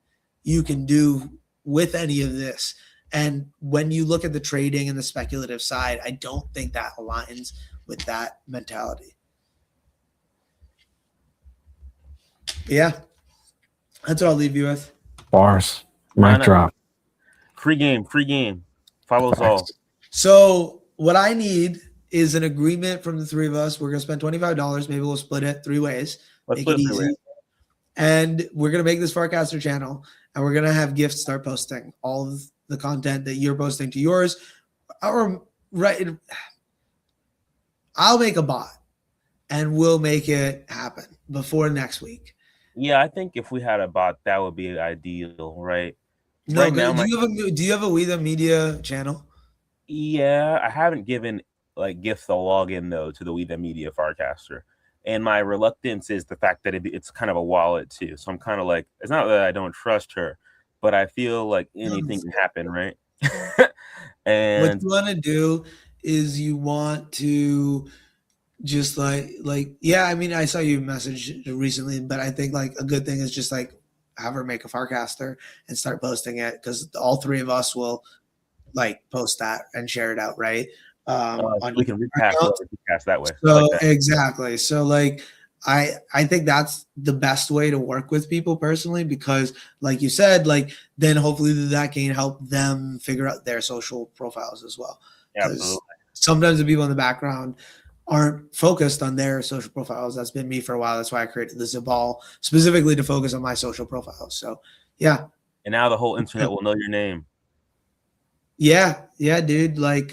you can do with any of this. And when you look at the trading and the speculative side, I don't think that aligns with that mentality. Yeah, that's what I'll leave you with. Bars. Mic drop. Free game. Follow us all. So what I need is an agreement from the three of us. We're going to spend $25. Maybe we'll split it 3 ways. Make it easy. And we're going to make this Farcaster channel, and we're going to have gifts start posting all of the content that you're posting to yours. Or right, I'll make a bot. and we'll make it happen before next week. Yeah, I think if we had a bot, that would be ideal, right? No, Right now, do you have a We the Media channel? Yeah, I haven't given like Gift the login though to the We the Media Farcaster, and my reluctance is the fact that it's kind of a wallet too. So I'm kind of like, it's not that I don't trust her, but I feel like anything can happen, right? What And you want to do is you want to just yeah, I mean, I saw you message recently, but I think like a good thing is just like have her make a Farcaster and start posting it, because all three of us will like post that and share it out, right? On we can recast that way. So Like that. exactly. So like I think that's the best way to work with people personally, because like you said, like then hopefully that can help them figure out their social profiles as well. Absolutely. Sometimes the people in the background aren't focused on their social profiles. That's been me for a while. That's why I created the Zabal specifically to focus on my social profiles. So yeah. And now the whole internet will know your name. Yeah, dude. Like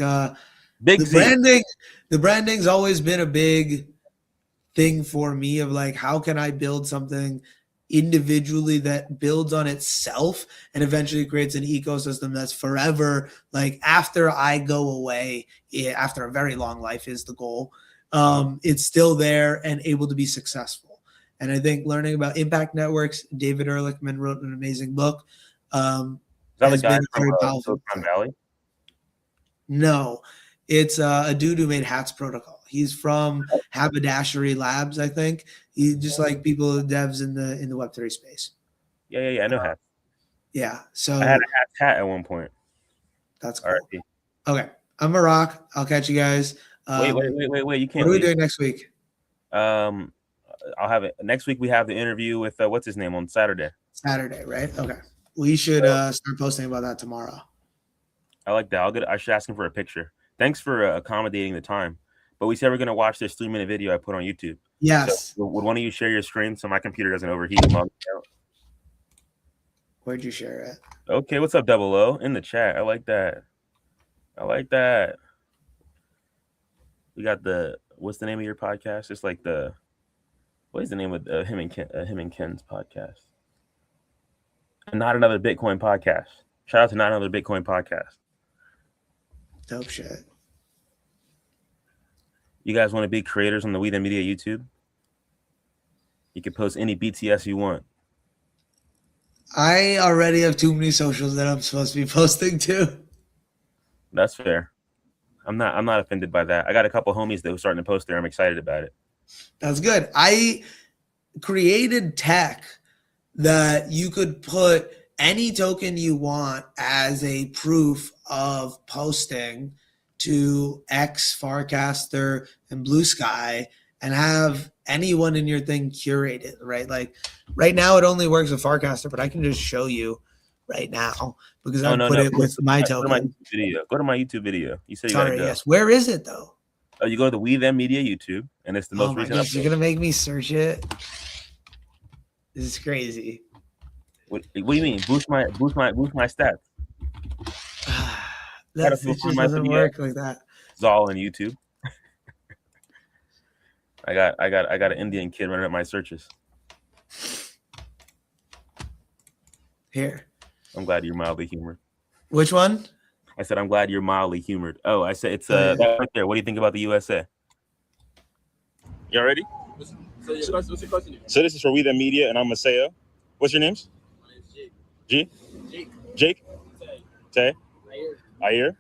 Big the branding's always been a big thing for me of like, how can I build something individually that builds on itself and eventually creates an ecosystem that's forever, like after I go away, after a very long life is the goal. It's still there and able to be successful. And I think learning about impact networks, David Ehrlichman wrote an amazing book. Is that the guy from Silicon Valley? No, it's a dude who made Hats Protocol. He's from Haberdashery Labs, I think. He just like people, devs in the Web3 space. Yeah, I know Hats. Yeah, so I had a Hats hat at one point. That's cool. Right. Okay, I'm a rock. I'll catch you guys. Wait! You can't. What are we doing next week? I'll have it next week. We have the interview with what's his name on Saturday. Saturday, right? Okay. We should start posting about that tomorrow. I like that. I should ask him for a picture. Thanks for accommodating the time. But we said we're gonna watch this 3-minute video I put on YouTube. Yes. So, would one of you share your screen so my computer doesn't overheat? Where'd you share it? Okay, what's up, Double O? In the chat. I like that. We got what's the name of your podcast? It's like what is the name of him and Ken's podcast? Not Another Bitcoin Podcast. Shout out to Not Another Bitcoin Podcast. Dope shit. You guys want to be creators on the We the Media YouTube? You can post any BTS you want. I already have too many socials that I'm supposed to be posting to. That's fair. I'm not offended by that. I got a couple homies that were starting to post there. I'm excited about it. That's good. I created tech that you could put any token you want as a proof of posting to X, Farcaster, and Blue Sky, and have anyone in your thing curated, right? Like right now it only works with Farcaster, but I can just show you right now because I put it with my token. Go to my YouTube video. You said you gotta go. Yes. Where is it though? Oh, you go to the We Them Media YouTube, and it's the most recent. Gosh, you're gonna make me search it. This is crazy. What do you mean? Boost my stats. That just doesn't work like that. It's all on YouTube. I got an Indian kid running up my searches. Here. I'm glad you're mildly humored. Which one? I said I'm glad you're mildly humored. Oh, I said it's that right there. What do you think about the USA? You ready? What's your question? So this is for We The Media, and I'm Maseo. What's your names? My name's Jake. G? Jake? Tay? Ayer?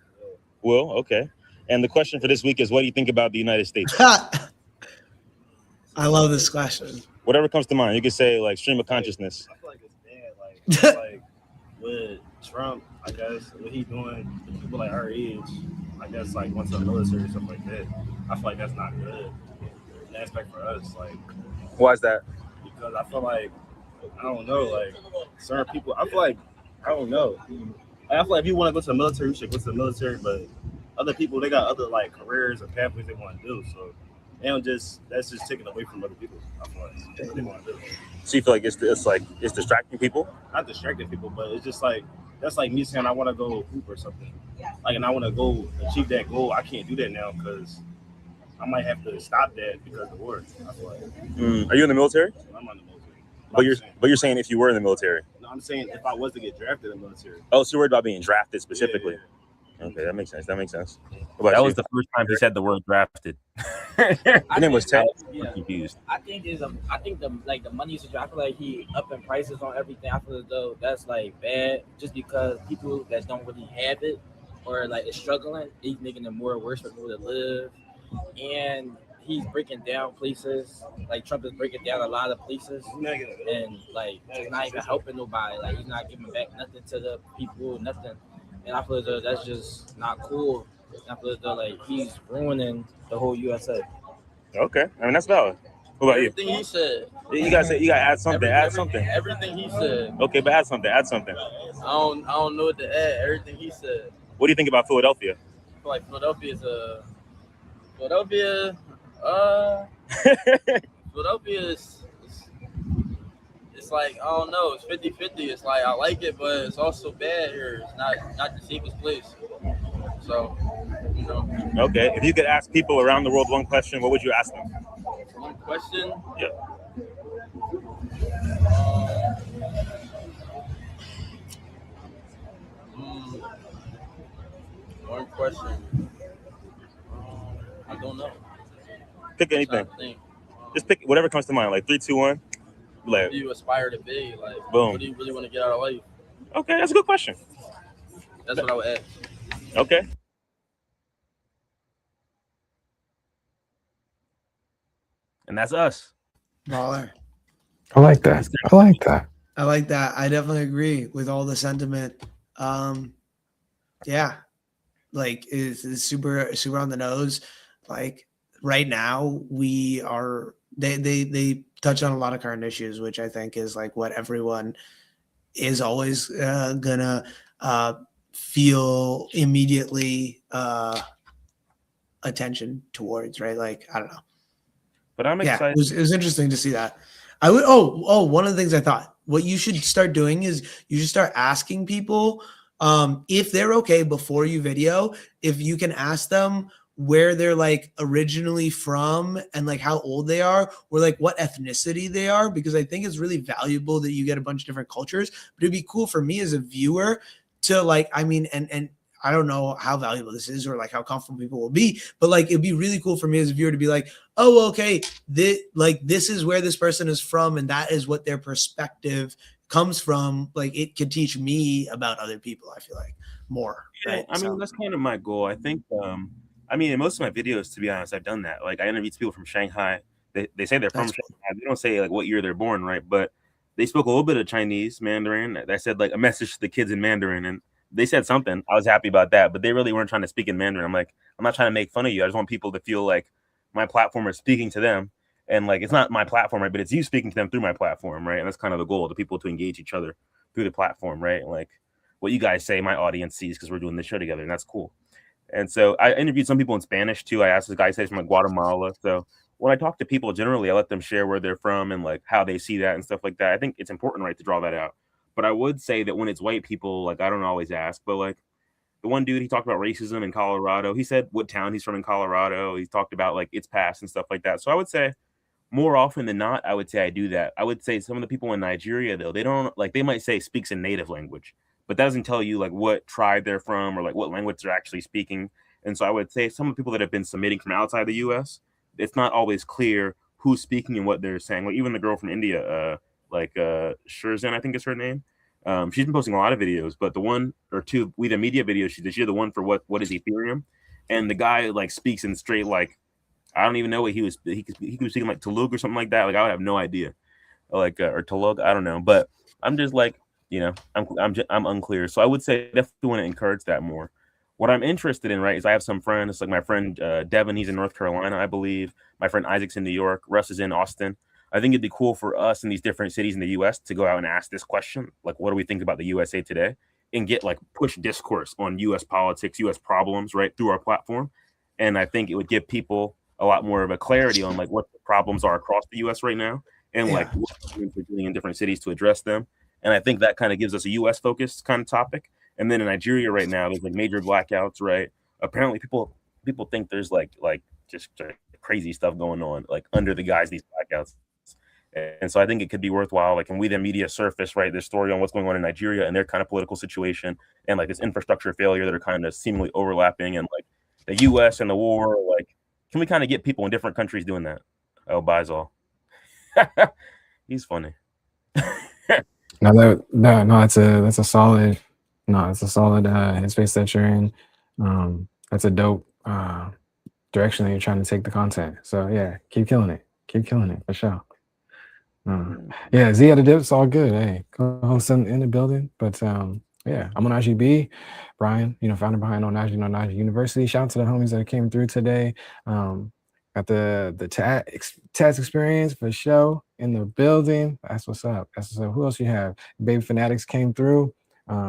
Will? Okay. And the question for this week is, what do you think about the United States? I love this question. Whatever comes to mind. You could say like stream of consciousness. I feel like it's bad. Like with Trump, I guess what he's doing to people like our age, I guess like once the military or stuff like that. I feel like that's not good. An aspect for us, like. Why is that? Because I feel like I don't know, like certain people. I feel like I don't know. I feel like if you want to go to the military, you should go to the military. But other people, they got other like careers and pathways they want to do. So they don't that's just taken away from other people. I feel like what they want to do. So you feel like it's distracting people? Not distracting people, but it's just like that's like me saying I want to go hoop or something. Like, and I want to go achieve that goal. I can't do that now because I might have to stop that because of the war. I feel like Are you in the military? I'm not in the military. But you're saying if you were in the military. No, I'm saying if I was to get drafted in the military. Oh, so you're worried about being drafted specifically. Yeah. Okay, that makes sense. What about That you? was the first time he said the word drafted. Your name was Ted. Yeah. I'm confused. I think the money situation. I feel like he upping prices on everything. I feel as though that's like bad, just because people that don't really have it or like is struggling, he's making it more worse for people to live, and he's breaking down places. Like Trump is breaking down a lot of places, and like it's not even helping nobody. Like he's not giving back nothing to the people, nothing. And I feel as though that's just not cool. I feel as though like he's ruining the whole USA. Okay, I mean that's valid. What about you? Everything he said. You gotta add something. Add something. Everything he said. Okay, but add something. Add something. I don't know what to add. Everything he said. What do you think about Philadelphia? I feel like Philadelphia is it's like I don't know, it's 50-50. It's like I like it, but it's also bad here. It's not the safest place. So, you know. Okay, if you could ask people around the world one question, what would you ask them? One question? Yeah. One question. I don't know. Pick anything. Just pick whatever comes to mind. Like 3, 2, 1. Like, what do you aspire to be? Like, boom. What do you really want to get out of life? Okay, that's a good question. That's what I would ask. Okay. And that's us. Baller. I like that. I like that. I like that. I definitely agree with all the sentiment. Yeah, like it's super on the nose. Like right now, we are. They touch on a lot of current issues, which I think is like what everyone is always gonna feel immediately attention towards, right? Like I don't know. But I'm excited. Yeah, it was interesting to see that. I would. Oh, one of the things I thought what you should start doing is you should start asking people if they're okay before you video, if you can ask them where they're like originally from and like how old they are or like what ethnicity they are, because I think it's really valuable that you get a bunch of different cultures. But it'd be cool for me as a viewer to like, I mean, and I don't know how valuable this is or like how comfortable people will be, but like it'd be really cool for me as a viewer to be like, oh, okay, this is where this person is from and that is what their perspective comes from. Like it could teach me about other people, I feel like, more. Yeah, right? I mean, that's kind of my goal. I think, I mean, in most of my videos, to be honest, I've done that. Like I interviewed people from Shanghai. They say they're from Shanghai. They don't say like what year they're born, right? But they spoke a little bit of Chinese, Mandarin. I said like a message to the kids in Mandarin, and they said something. I was happy about that, but they really weren't trying to speak in Mandarin. I'm like, I'm not trying to make fun of you. I just want people to feel like my platform is speaking to them. And like, it's not my platform, right? But it's you speaking to them through my platform, right? And that's kind of the goal, the people to engage each other through the platform, right? And like what you guys say, my audience sees because we're doing this show together, and that's cool. And so I interviewed some people in Spanish too. I asked this guy, he says from like Guatemala. So when I talk to people generally, I let them share where they're from and like how they see that and stuff like that. I think it's important, right, to draw that out. But I would say that when it's white people, like I don't always ask, but like the one dude, he talked about racism in Colorado. He said what town he's from in Colorado. He talked about like its past and stuff like that. So I would say more often than not, I would say I do that. I would say some of the people in Nigeria, though, they don't like, they might say speaks a native language, but that doesn't tell you like what tribe they're from or like what language they're actually speaking. And so I would say some of the people that have been submitting from outside the US, it's not always clear who's speaking and what they're saying. Like even the girl from India, Shirzan, I think is her name. She's been posting a lot of videos, but the one or two We the Media videos she did, she did the one for what is Ethereum, and the guy like speaks in straight like I don't even know what he was speaking like Telugu or something like that. Like I would have no idea, like or Telugu, I don't know. But I'm just like, you know, I'm unclear. So I would say definitely want to encourage that more. What I'm interested in, right, is I have some friends. Like my friend Devin, he's in North Carolina, I believe. My friend Isaac's in New York. Russ is in Austin. I think it'd be cool for us in these different cities in the U.S. to go out and ask this question, like, what do we think about the USA today, and get like push discourse on U.S. politics, U.S. problems, right, through our platform. And I think it would give people a lot more of a clarity on like what the problems are across the U.S. right now, and like what we're doing in different cities to address them. And I think that kind of gives us a U.S. focused kind of topic. And then in Nigeria right now, there's like major blackouts, right? Apparently, people think there's like just crazy stuff going on like under the guise of these blackouts. And so I think it could be worthwhile, like, and we the media surface, right, this story on what's going on in Nigeria and their kind of political situation and like this infrastructure failure that are kind of seemingly overlapping, and like the U.S. and the war. Like, can we kind of get people in different countries doing that? Oh, Bizol. He's funny. No, that's a solid headspace that you're in. That's a dope direction that you're trying to take the content. So yeah, keep killing it for sure. Yeah, Z at the dip, it's all good. Hey, co-host in the building. But yeah, I'm on IGB. Brian, founder behind Onaji University. Shout out to the homies that came through today. Got the Taz experience for show in the building. That's what's up. Who else you have? Baby Fanatics came through.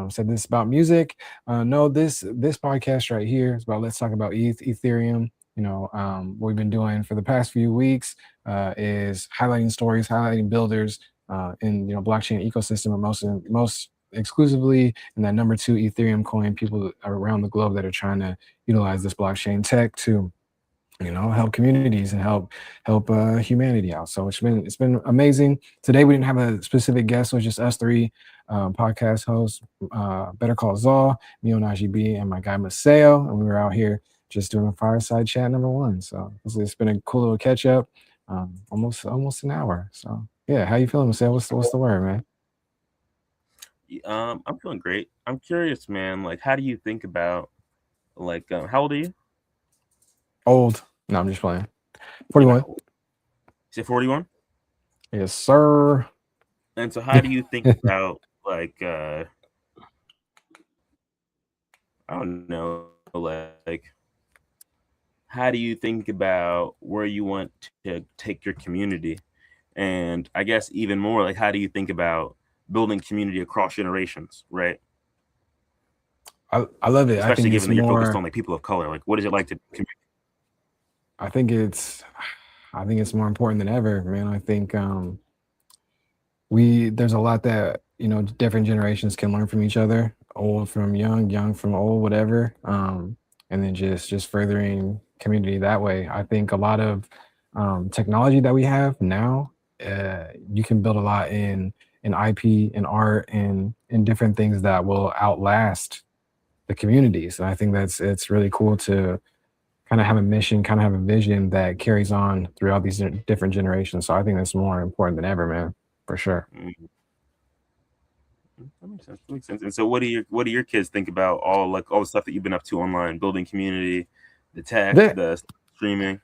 Said this about music. No, this podcast right here is about let's talk about Ethereum. What we've been doing for the past few weeks is highlighting stories, highlighting builders in blockchain ecosystem, and most exclusively in that number 2 Ethereum coin, people around the globe that are trying to utilize this blockchain tech to help communities and help humanity out. So it's been amazing. Today we didn't have a specific guest, so it's just us 3 podcast hosts, Better Call Saul, me on IGB, and my guy Maseo, and we were out here just doing a fireside chat number 1. So it's been a cool little catch up, almost an hour. So yeah, how you feeling, Maseo? What's the word, man? I'm feeling great. I'm curious, man. Like, how do you think about like how old are you? Old. No, I'm just playing. 41. You say 41? Yes, sir. And so how do you think about like I don't know, like how do you think about where you want to take your community? And I guess even more, like, how do you think about building community across generations, right? I love it. Especially I think given that you're focused more, on like people of color. Like, what is it like to I think it's more important than ever, man. I think there's a lot that different generations can learn from each other, old from young, young from old, whatever, and then just furthering community that way. I think a lot of technology that we have now, you can build a lot in IP and art and in different things that will outlast the communities. And I think it's really cool to kind of have a mission, kind of have a vision that carries on throughout these different generations. So I think that's more important than ever, man, for sure. That makes sense. And so what do your kids think about all the stuff that you've been up to online, building community, the tech, the streaming?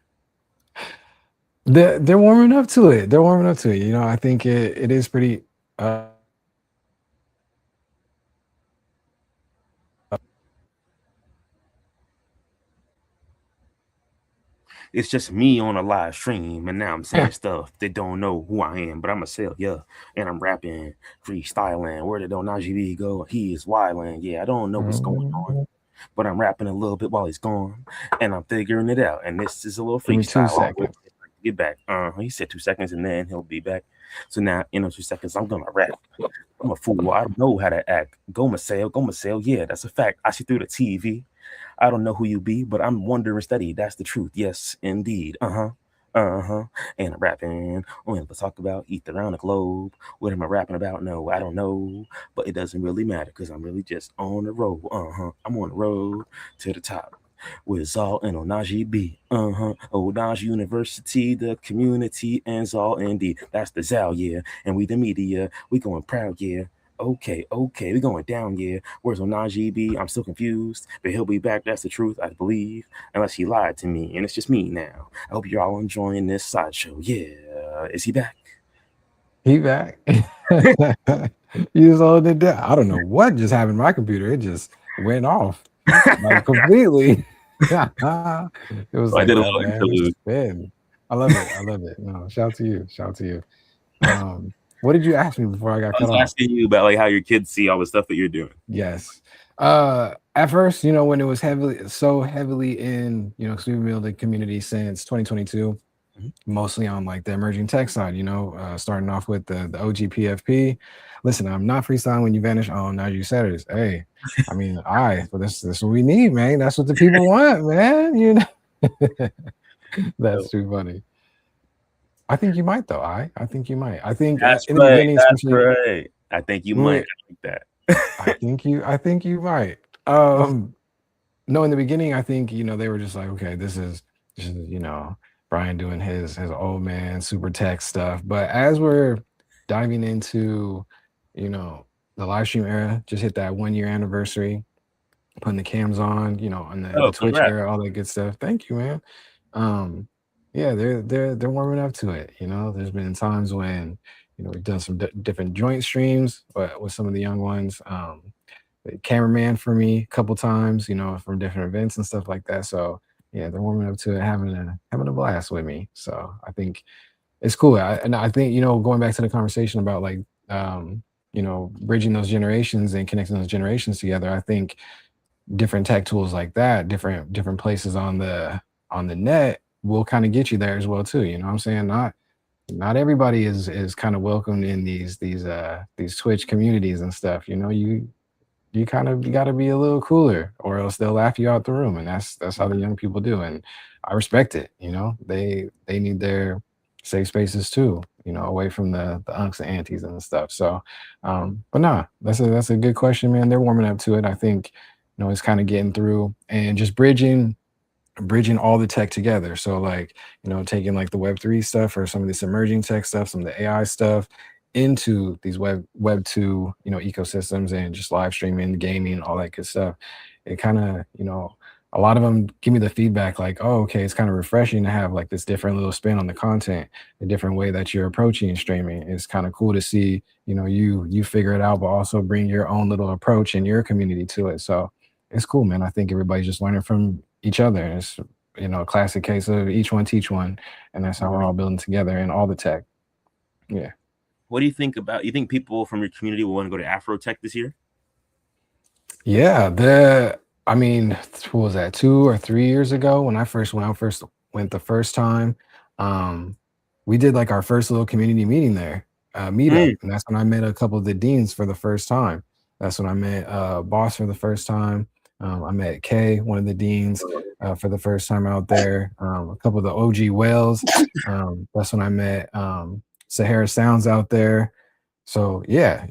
They're warming up to it. I think it is pretty it's just me on a live stream, and now I'm saying stuff they don't know who I am, but I'm a sell, yeah, and I'm rapping, freestyling. Where did Onaji go? He is wilding. Yeah, I don't know what's going on, but I'm rapping a little bit while he's gone, and I'm figuring it out. And this is a little freestyle. 2 seconds. Get back. He said 2 seconds, and then he'll be back. So now in 2 seconds, I'm gonna rap. I'm a fool. I don't know how to act. Go Maseo. Yeah, that's a fact. I see through the TV. I don't know who you be, but I'm wondering steady. That's the truth. Yes, indeed. And I'm rapping. Let's talk about ETH around the globe. What am I rapping about? No, I don't know. But it doesn't really matter because I'm really just on the road. I'm on the road to the top with Zal and Onaji B. Onaji University, the community, and Zal indeed. That's the Zal, yeah. And we the media, we going proud, yeah. Okay, we going down, yeah. Where's Onaji B? I'm still confused, but he'll be back. That's the truth, I believe, unless he lied to me, and it's just me now. I hope you're all enjoying this sideshow. Yeah, is he back? He back. You just holding it down. I don't know what just happened to my computer. It just went off completely. It was I did a little interlude. I love it. No, shout to you. What did you ask me before I got cut off? I was asking you about like how your kids see all the stuff that you're doing. Yes. At first, when it was heavily in, because we've been building community since 2022, mostly on like the emerging tech side, starting off with the OG PFP. Listen, I'm not freestyling when you vanish on Now You Saturdays. Hey, I mean, but this is what we need, man. That's what the people want, man. That's too funny. I think you might though. I think you might. I think That's in the right. beginning, That's especially, right. I think you might like that. I think you might. No, in the beginning, I think they were just like, okay, this is Brian doing his old man super tech stuff. But as we're diving into the live stream era, just hit that 1 year anniversary, putting the cams on the Oh, Twitch congrats. era, all that good stuff. Thank you, man. Yeah, they're warming up to it. There's been times when we've done some different joint streams with some of the young ones. The cameraman for me a couple times, from different events and stuff like that. So yeah, they're warming up to it, having a blast with me. So I think it's cool. And I think going back to the conversation about like bridging those generations and connecting those generations together. I think different tech tools like that, different places on the net will kind of get you there as well too. You know what I'm saying? Not everybody is kind of welcomed in these Twitch communities and stuff. You got to be a little cooler or else they'll laugh you out the room, and that's how the young people do, and I respect it. They need their safe spaces too, away from the unks and aunties and stuff. So but nah, that's a good question, man. They're warming up to it. I think it's kind of getting through and just bridging all the tech together. So like, taking like the Web3 stuff or some of this emerging tech stuff, some of the AI stuff into these web 2 ecosystems and just live streaming, gaming, all that good stuff. It kind of a lot of them give me the feedback like, oh, okay, it's kind of refreshing to have like this different little spin on the content, a different way that you're approaching streaming. It's kind of cool to see you figure it out but also bring your own little approach in your community to it. So it's cool, man. I think everybody's just learning from each other. It's a classic case of each one teach one, and that's how we're all building together in all the tech. Yeah. What do you think about? You think people from your community will want to go to Afrotech this year? Yeah, I mean, what was that, 2 or 3 years ago when I first went the first time? We did like our first little community meeting there, meetup, and that's when I met a couple of the deans for the first time. That's when I met Boss for the first time. I met Kay, one of the deans, for the first time out there. A couple of the OG whales. That's when I met Sahara Sounds out there. So yeah,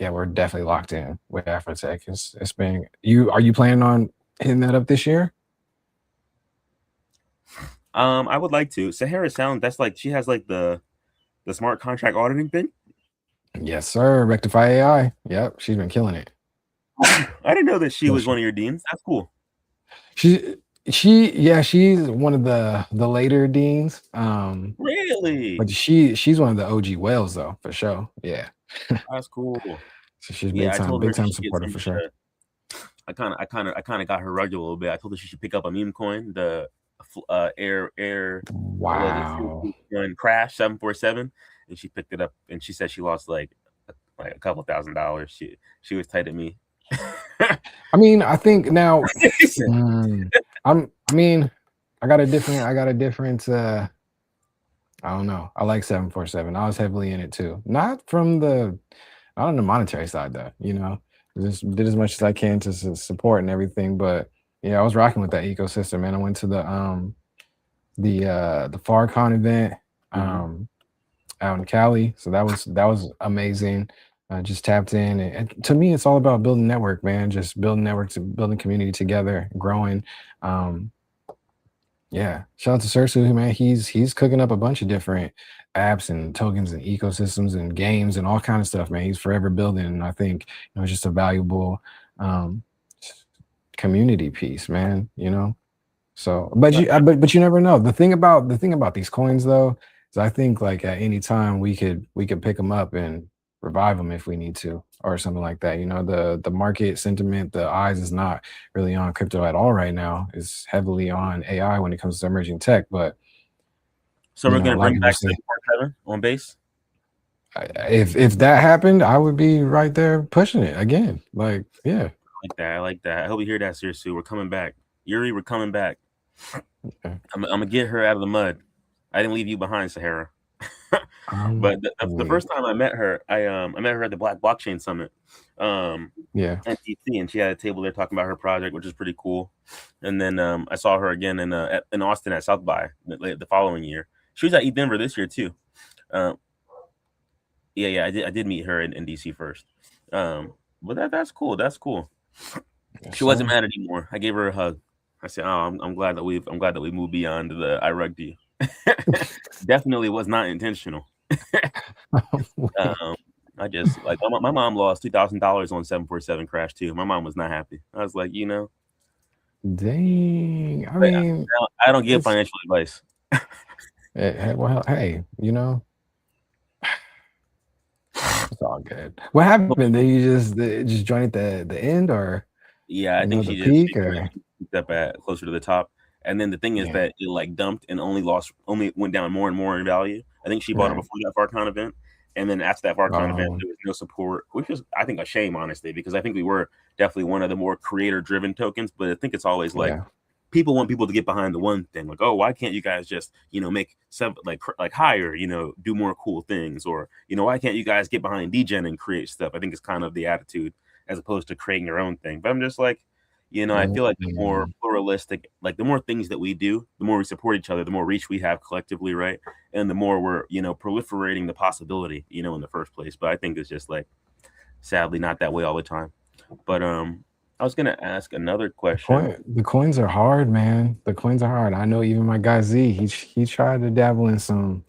we're definitely locked in with Afrotech. It's been Are you planning on hitting that up this year? I would like to. Sahara Sound, that's like she has like the smart contract auditing thing. Yes, sir. Rectify AI. Yep, she's been killing it. I didn't know that she was one of your deans. That's cool. She's one of the later deans. Really? But she's one of the OG whales though, for sure. Yeah. That's cool. So she's big time supporter for sure. I kind of got her rugged a little bit. I told her she should pick up a meme coin, the air wow coin Crash 747, and she picked it up and she said she lost like a couple $1,000. She was tight at me. I mean, I think now I got a different I don't know. I like 747. I was heavily in it too. Not on the monetary side though, just did as much as I can to support and everything. But yeah, I was rocking with that ecosystem, man. I went to the FarCon event out in Cali. So that was amazing. Just tapped in, and to me, it's all about building network, man. Just building networks, building community together, growing. Yeah, shout out to Sursu, man. He's cooking up a bunch of different apps and tokens and ecosystems and games and all kind of stuff, man. He's forever building, and I think it's just a valuable community piece, man. So, but you never know. The thing about these coins, though, is I think like at any time we could pick them up and revive them if we need to or something like that. The market sentiment, the eyes is not really on crypto at all right now. It's heavily on AI when it comes to emerging tech. But so we're gonna bring back 747 on base. If that happened, I would be right there pushing it again. Like, yeah, I like that. I hope you hear that, Sirsu. We're coming back. Yuri, we're coming back. Okay. I'm gonna get her out of the mud. I didn't leave you behind, Sahara. But the first time I met her, I met her at the Black Blockchain Summit. Yeah. at DC, and she had a table there talking about her project, which is pretty cool. And then I saw her again in Austin at South by the following year. She was at Denver this year too. Yeah, I did meet her in DC first. But that's cool. That's cool. Yes, She wasn't sir. mad anymore. I gave her a hug. I said, "Oh, I'm glad that we moved beyond the iRugby." Definitely was not intentional. I just like my mom lost $2,000 on 747 crash too. My mom was not happy. I was like, Dang. I but mean, I don't give it's, financial advice. well, hey, it's all good. What happened? Did you just join at the end, or Yeah, I think the she peak, or picked up at closer to the top. And then the thing is yeah, that it like dumped and only went down more and more in value. I think she bought it right. before that FarCon event. And then after that FarCon event, Um, there was no support, which is, I think, a shame, honestly, because I think we were definitely one of the more creator-driven tokens. But I think it's always like yeah, people want people to get behind the one thing, like, oh, why can't you guys just, make some like higher, do more cool things, or why can't you guys get behind degen and create stuff? I think it's kind of the attitude as opposed to creating your own thing. But I'm just like, I feel like the more pluralistic, like the more things that we do, the more we support each other, the more reach we have collectively, right? And the more we're, proliferating the possibility, in the first place. But I think it's just like, sadly, not that way all the time. But I was gonna ask another question. the coins are hard, man. The coins are hard. I know even my guy Z, he tried to dabble in some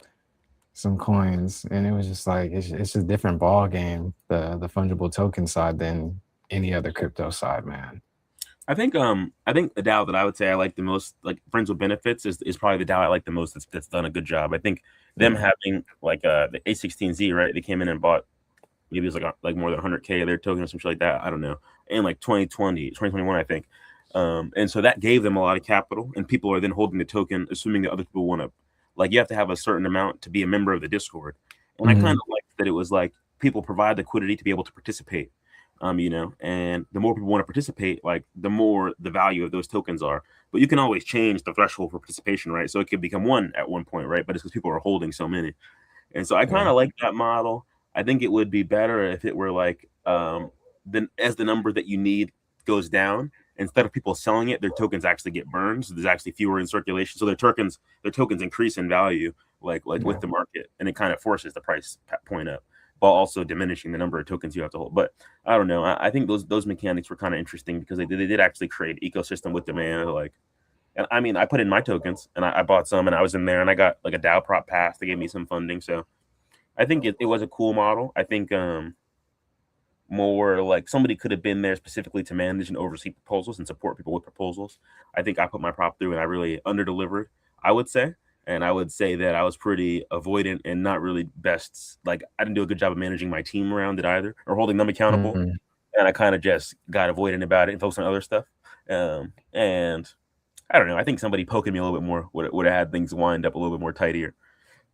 coins, and it was just like it's just a different ball game, the fungible token side, than any other crypto side, man. I think the DAO that I would say I like the most, like Friends with Benefits, is probably the DAO I like the most that's done a good job. I think them having like the A16Z, right? They came in and bought maybe it was like more than 100K of their token or some shit like that. I don't know. In like 2021, I think. And so that gave them a lot of capital, and people are then holding the token, assuming that other people want to, like, you have to have a certain amount to be a member of the Discord. And I kind of liked that it was like people provide liquidity to be able to participate. And the more people want to participate, like the more the value of those tokens are. But you can always change the threshold for participation, right? So it could become 1 at one point, right? But it's because people are holding so many. And so I kind of like that model. I think it would be better if it were like then as the number that you need goes down, instead of people selling it, their tokens actually get burned. So there's actually fewer in circulation. So their tokens increase in value, like with the market, and it kind of forces the price point up, while also diminishing the number of tokens you have to hold. But I don't know. I think those mechanics were kind of interesting because they did actually create an ecosystem with demand. Like, and I mean, I put in my tokens and I bought some, and I was in there, and I got like a DAO prop pass. They gave me some funding, so I think it was a cool model. I think more like somebody could have been there specifically to manage and oversee proposals and support people with proposals. I think I put my prop through and I really underdelivered, I would say. And I would say that I was pretty avoidant and not really best. Like, I didn't do a good job of managing my team around it either, or holding them accountable. And I kind of just got avoidant about it and focused on other stuff. And I don't know. I think somebody poking me a little bit more would have had things wind up a little bit more tighter.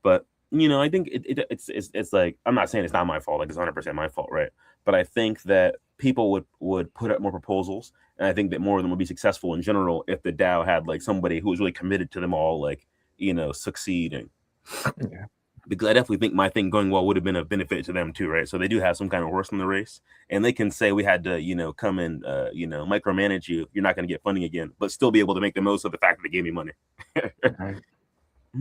But I think it's like, I'm not saying it's not my fault, like it's 100% my fault, right? But I think that people would put up more proposals, and I think that more of them would be successful in general if the DAO had like somebody who was really committed to them all, like succeeding. Yeah. Because I definitely think my thing going well would have been a benefit to them too, right? So they do have some kind of horse in the race, and they can say we had to, come and micromanage you. You're not going to get funding again, but still be able to make the most of the fact that they gave me money. Right.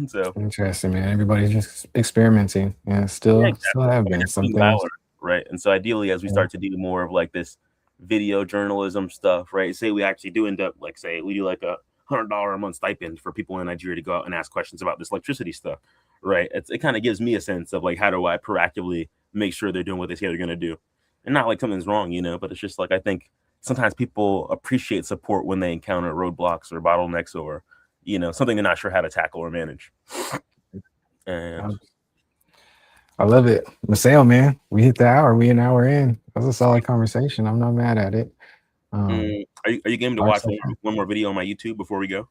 So Interesting, man. Everybody's just experimenting, and still have been some things. Right. And so ideally, as we start to do more of like this video journalism stuff, right? Say we actually do end up, like, say we do like $100 a month stipend for people in Nigeria to go out and ask questions about this electricity stuff, right? It kind of gives me a sense of like, how do I proactively make sure they're doing what they say they're going to do, and not like something's wrong, but it's just like, I think sometimes people appreciate support when they encounter roadblocks or bottlenecks or something they're not sure how to tackle or manage. And I love it. Maseo, man, we hit the hour. We an hour in. That was a solid conversation. I'm not mad at it. Are you game to watch one more video on my YouTube before we go?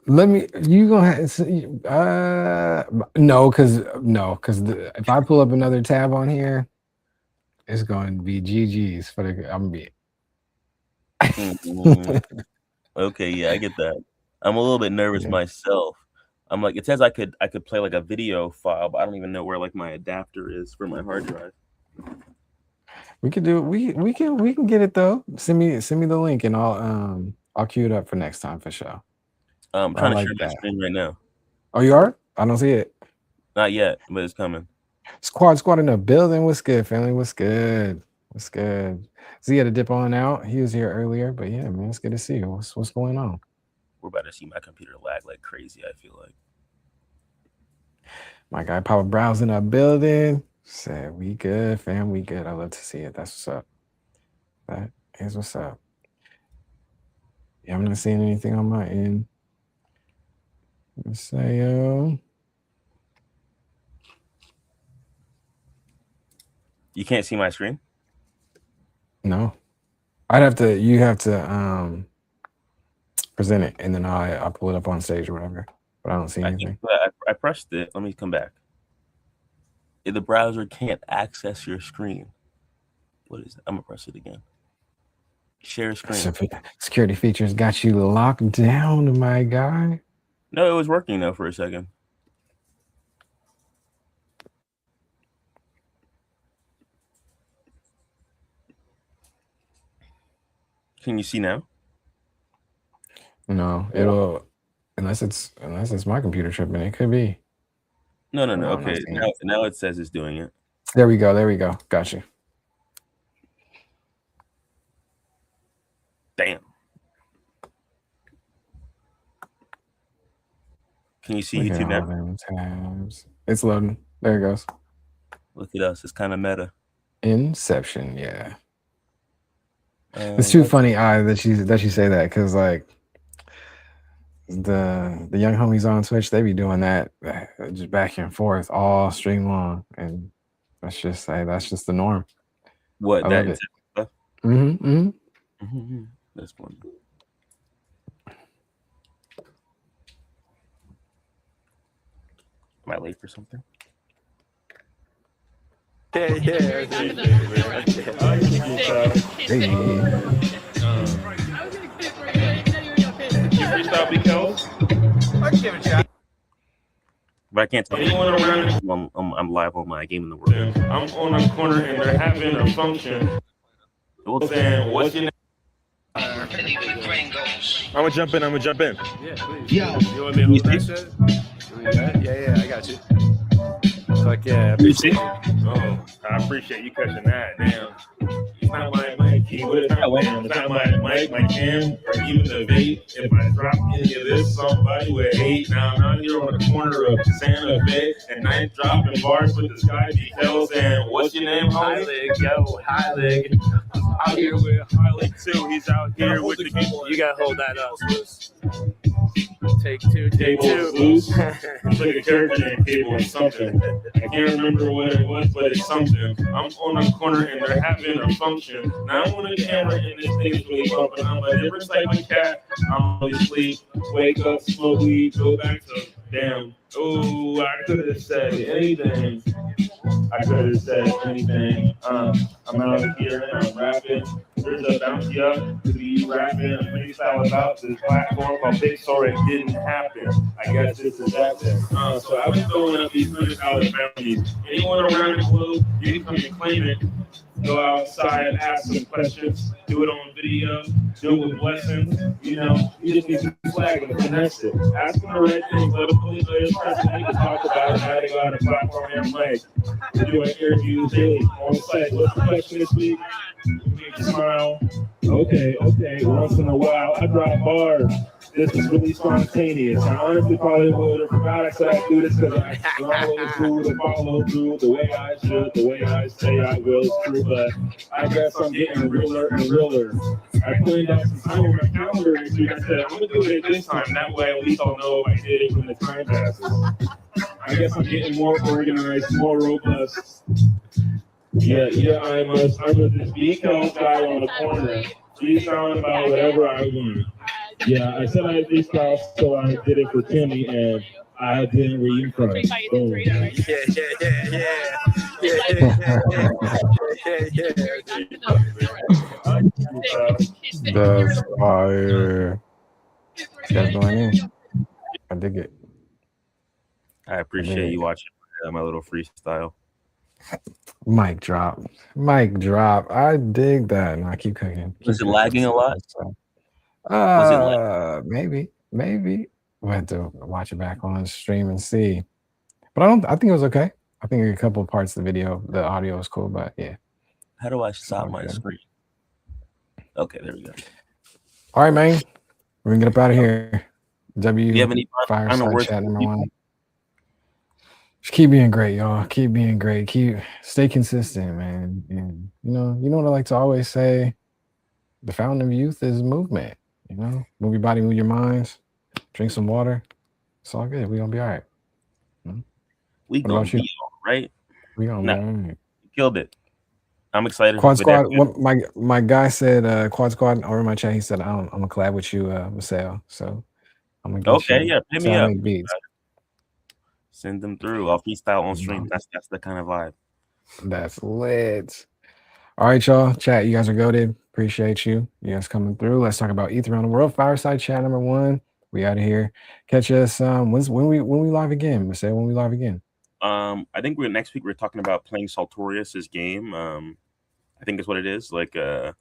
You gonna have, no, because if I pull up another tab on here, it's going to be GG's for the. I'm gonna be. Okay, yeah, I get that. I'm a little bit nervous myself. I'm like, it says I could play like a video file, but I don't even know where like my adapter is for my hard drive. We can do we can get it though. Send me the link and I'll queue it up for next time for sure. I'm I trying to like share my that. screen right now. Oh, you are? I don't see it. Not yet, but it's coming. Squad in the building. What's good, family? What's good? What's good? So he had to dip on out. He was here earlier, but yeah, man, it's good to see you. What's going on? We're about to see my computer lag like crazy, I feel like. My guy Papa Brow's in the building. Said we good, fam. We good. I love to see it. That's what's up. That is what's up. Yeah, I'm not seeing anything on my end. Let's say, You can't see my screen? no. You have to present it and then I'll pull it up on stage or whatever. But I don't see anything. I pressed it. Let me come back. The browser can't access your screen. What is it? I'm gonna press it again. Share screen. Security features got you locked down, my guy. No, it was working though for a second. Can you see now? No, it'll unless it's my computer tripping. It could be. No. Okay, now it says it's doing it. There we go. Got you. Damn. Can you see Look YouTube at all now? them tabs. It's loading. There it goes. Look at us. It's kind of meta. Inception, yeah. It's too funny, that you say that, because like the young homies on Twitch, they be doing that just back and forth all stream long, and that's just the norm. What I that love it. stuff? Mm-hmm. That's funny. Am I late for something? Yeah. Hey. You freestyle BKs? I can give it a shot. But I can't tell Anyone around? I'm live on my Game in the World. I'm on a corner and they're having a function. Saying, what's your name? I'm gonna jump in. Yeah, please. Yo. You want me to hold that shit? Yeah, I got you. Fuck yeah. Oh, I appreciate you catching that. Damn. It's not my mic, it's not my mic, my cam, or even the vape. If I drop any of this, somebody would hate. Now I'm out here on the corner of Santa Fe, and I ain't dropping bars with the sky details. And what's your name, High homie? leg, yo, high leg. Out here with High Leg too. He's out here with the You gotta hold that up. Take two. Cable loose. It's like a character named Cable or something. I can't remember what it was, but it's something. I'm on a corner and they're having a function. Now I'm on a camera and this thing is really bumping. I'm a different type of cat. I'm really sleep, wake up, smoke weed, go back to damn. Oh, I could have said anything. I'm out here and I'm rapping. There's a bounty up to be rapping. I'm freestyle about this platform called Big Story. It didn't happen. I guess this is that thing. So I've been throwing up these $100 bounties. Anyone around the globe, you can come and claim it. Go outside, ask some questions, do it on video, do it with blessings. You know, you just need to flag and finesse it. Ask them the right things, let them believe their impression. You can talk about it, how they go out of platform and mic. Doing interviews daily on site. What's the question this week? Make you smile. Okay. Once in a while, I drop bars. This is really spontaneous. I honestly probably would have forgot I said I'd do this because I always do to follow through the way I should, the way I say I will is true, but I guess I'm getting realer and realer. I planned out some time on my calendar this week. I said, I'm going to do it at this time. That way, at least I'll know if I did it when the time passes. I guess I'm getting more organized, more robust. Yeah, I'm a this BK guy on the corner. Freestyling about whatever I want. Yeah, I said I freestyle, so I did it for Timmy, and I didn't read first. Boom. That's fire. That's going in. I dig it. I appreciate you watching my little freestyle. Mic drop. Mic drop. I dig that. No, I keep cooking. Was Keep it lagging a lot? Was it like Maybe. We'll have to watch it back on stream and see. But I think it was okay. I think a couple of parts of the video, the audio was cool, but yeah. how do I stop all my good. screen? Okay, there we go. All right, man. We're gonna get up out of here. Do you have any final Fireside words chat for number people? 1. Just keep being great, y'all. Keep being great. Stay consistent, man. And you know what I like to always say? The fountain of youth is movement. Move your body, move your minds. Drink some water. It's all good. We're gonna be all right. We What gonna about you? be all right. We're gonna be all right. You killed it. I'm excited. Quad with Squad. everything. What my guy said, Quad Squad over my chat, he said I'm gonna collab with you, Marcel. So I'm gonna get Okay, you. yeah, hit me Tell up. me beats. Send them through. I'll freestyle on stream. That's the kind of vibe. That's lit. All right, y'all. Chat, you guys are goated. Appreciate you. You guys coming through. Let's talk about ETH around the world. Fireside chat number 1. We out of here. Catch us when we live again. Say when we live again. I think next week we're talking about playing Sartorius's game. I think is what it is, like The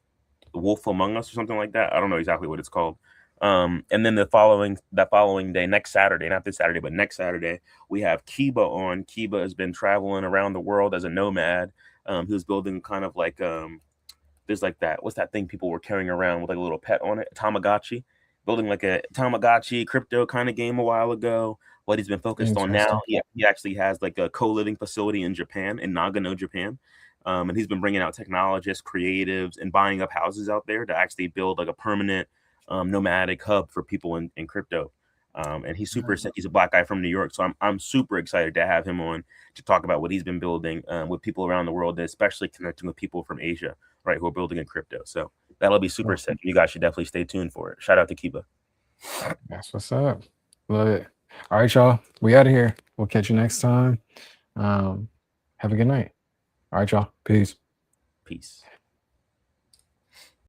Wolf Among Us or something like that. I don't know exactly what it's called. And then that following day, next Saturday, not this Saturday, but next Saturday, we have Kiba on. Kiba has been traveling around the world as a nomad. He was building kind of like there's like that. What's that thing people were carrying around with like a little pet on it? Tamagotchi. Building like a Tamagotchi crypto kind of game a while ago. What he's been focused on now, he actually has like a co-living facility in Japan, in Nagano, Japan. And he's been bringing out technologists, creatives, and buying up houses out there to actually build like a permanent nomadic hub for people in crypto. And he's super sick. He's a black guy from New York. So I'm super excited to have him on to talk about what he's been building with people around the world, especially connecting with people from Asia, right, who are building in crypto. So that'll be super sick. You guys should definitely stay tuned for it. Shout out to Kiba. That's what's up. Love it. All right, y'all. We out of here. We'll catch you next time. Have a good night. All right, y'all. Peace. Peace.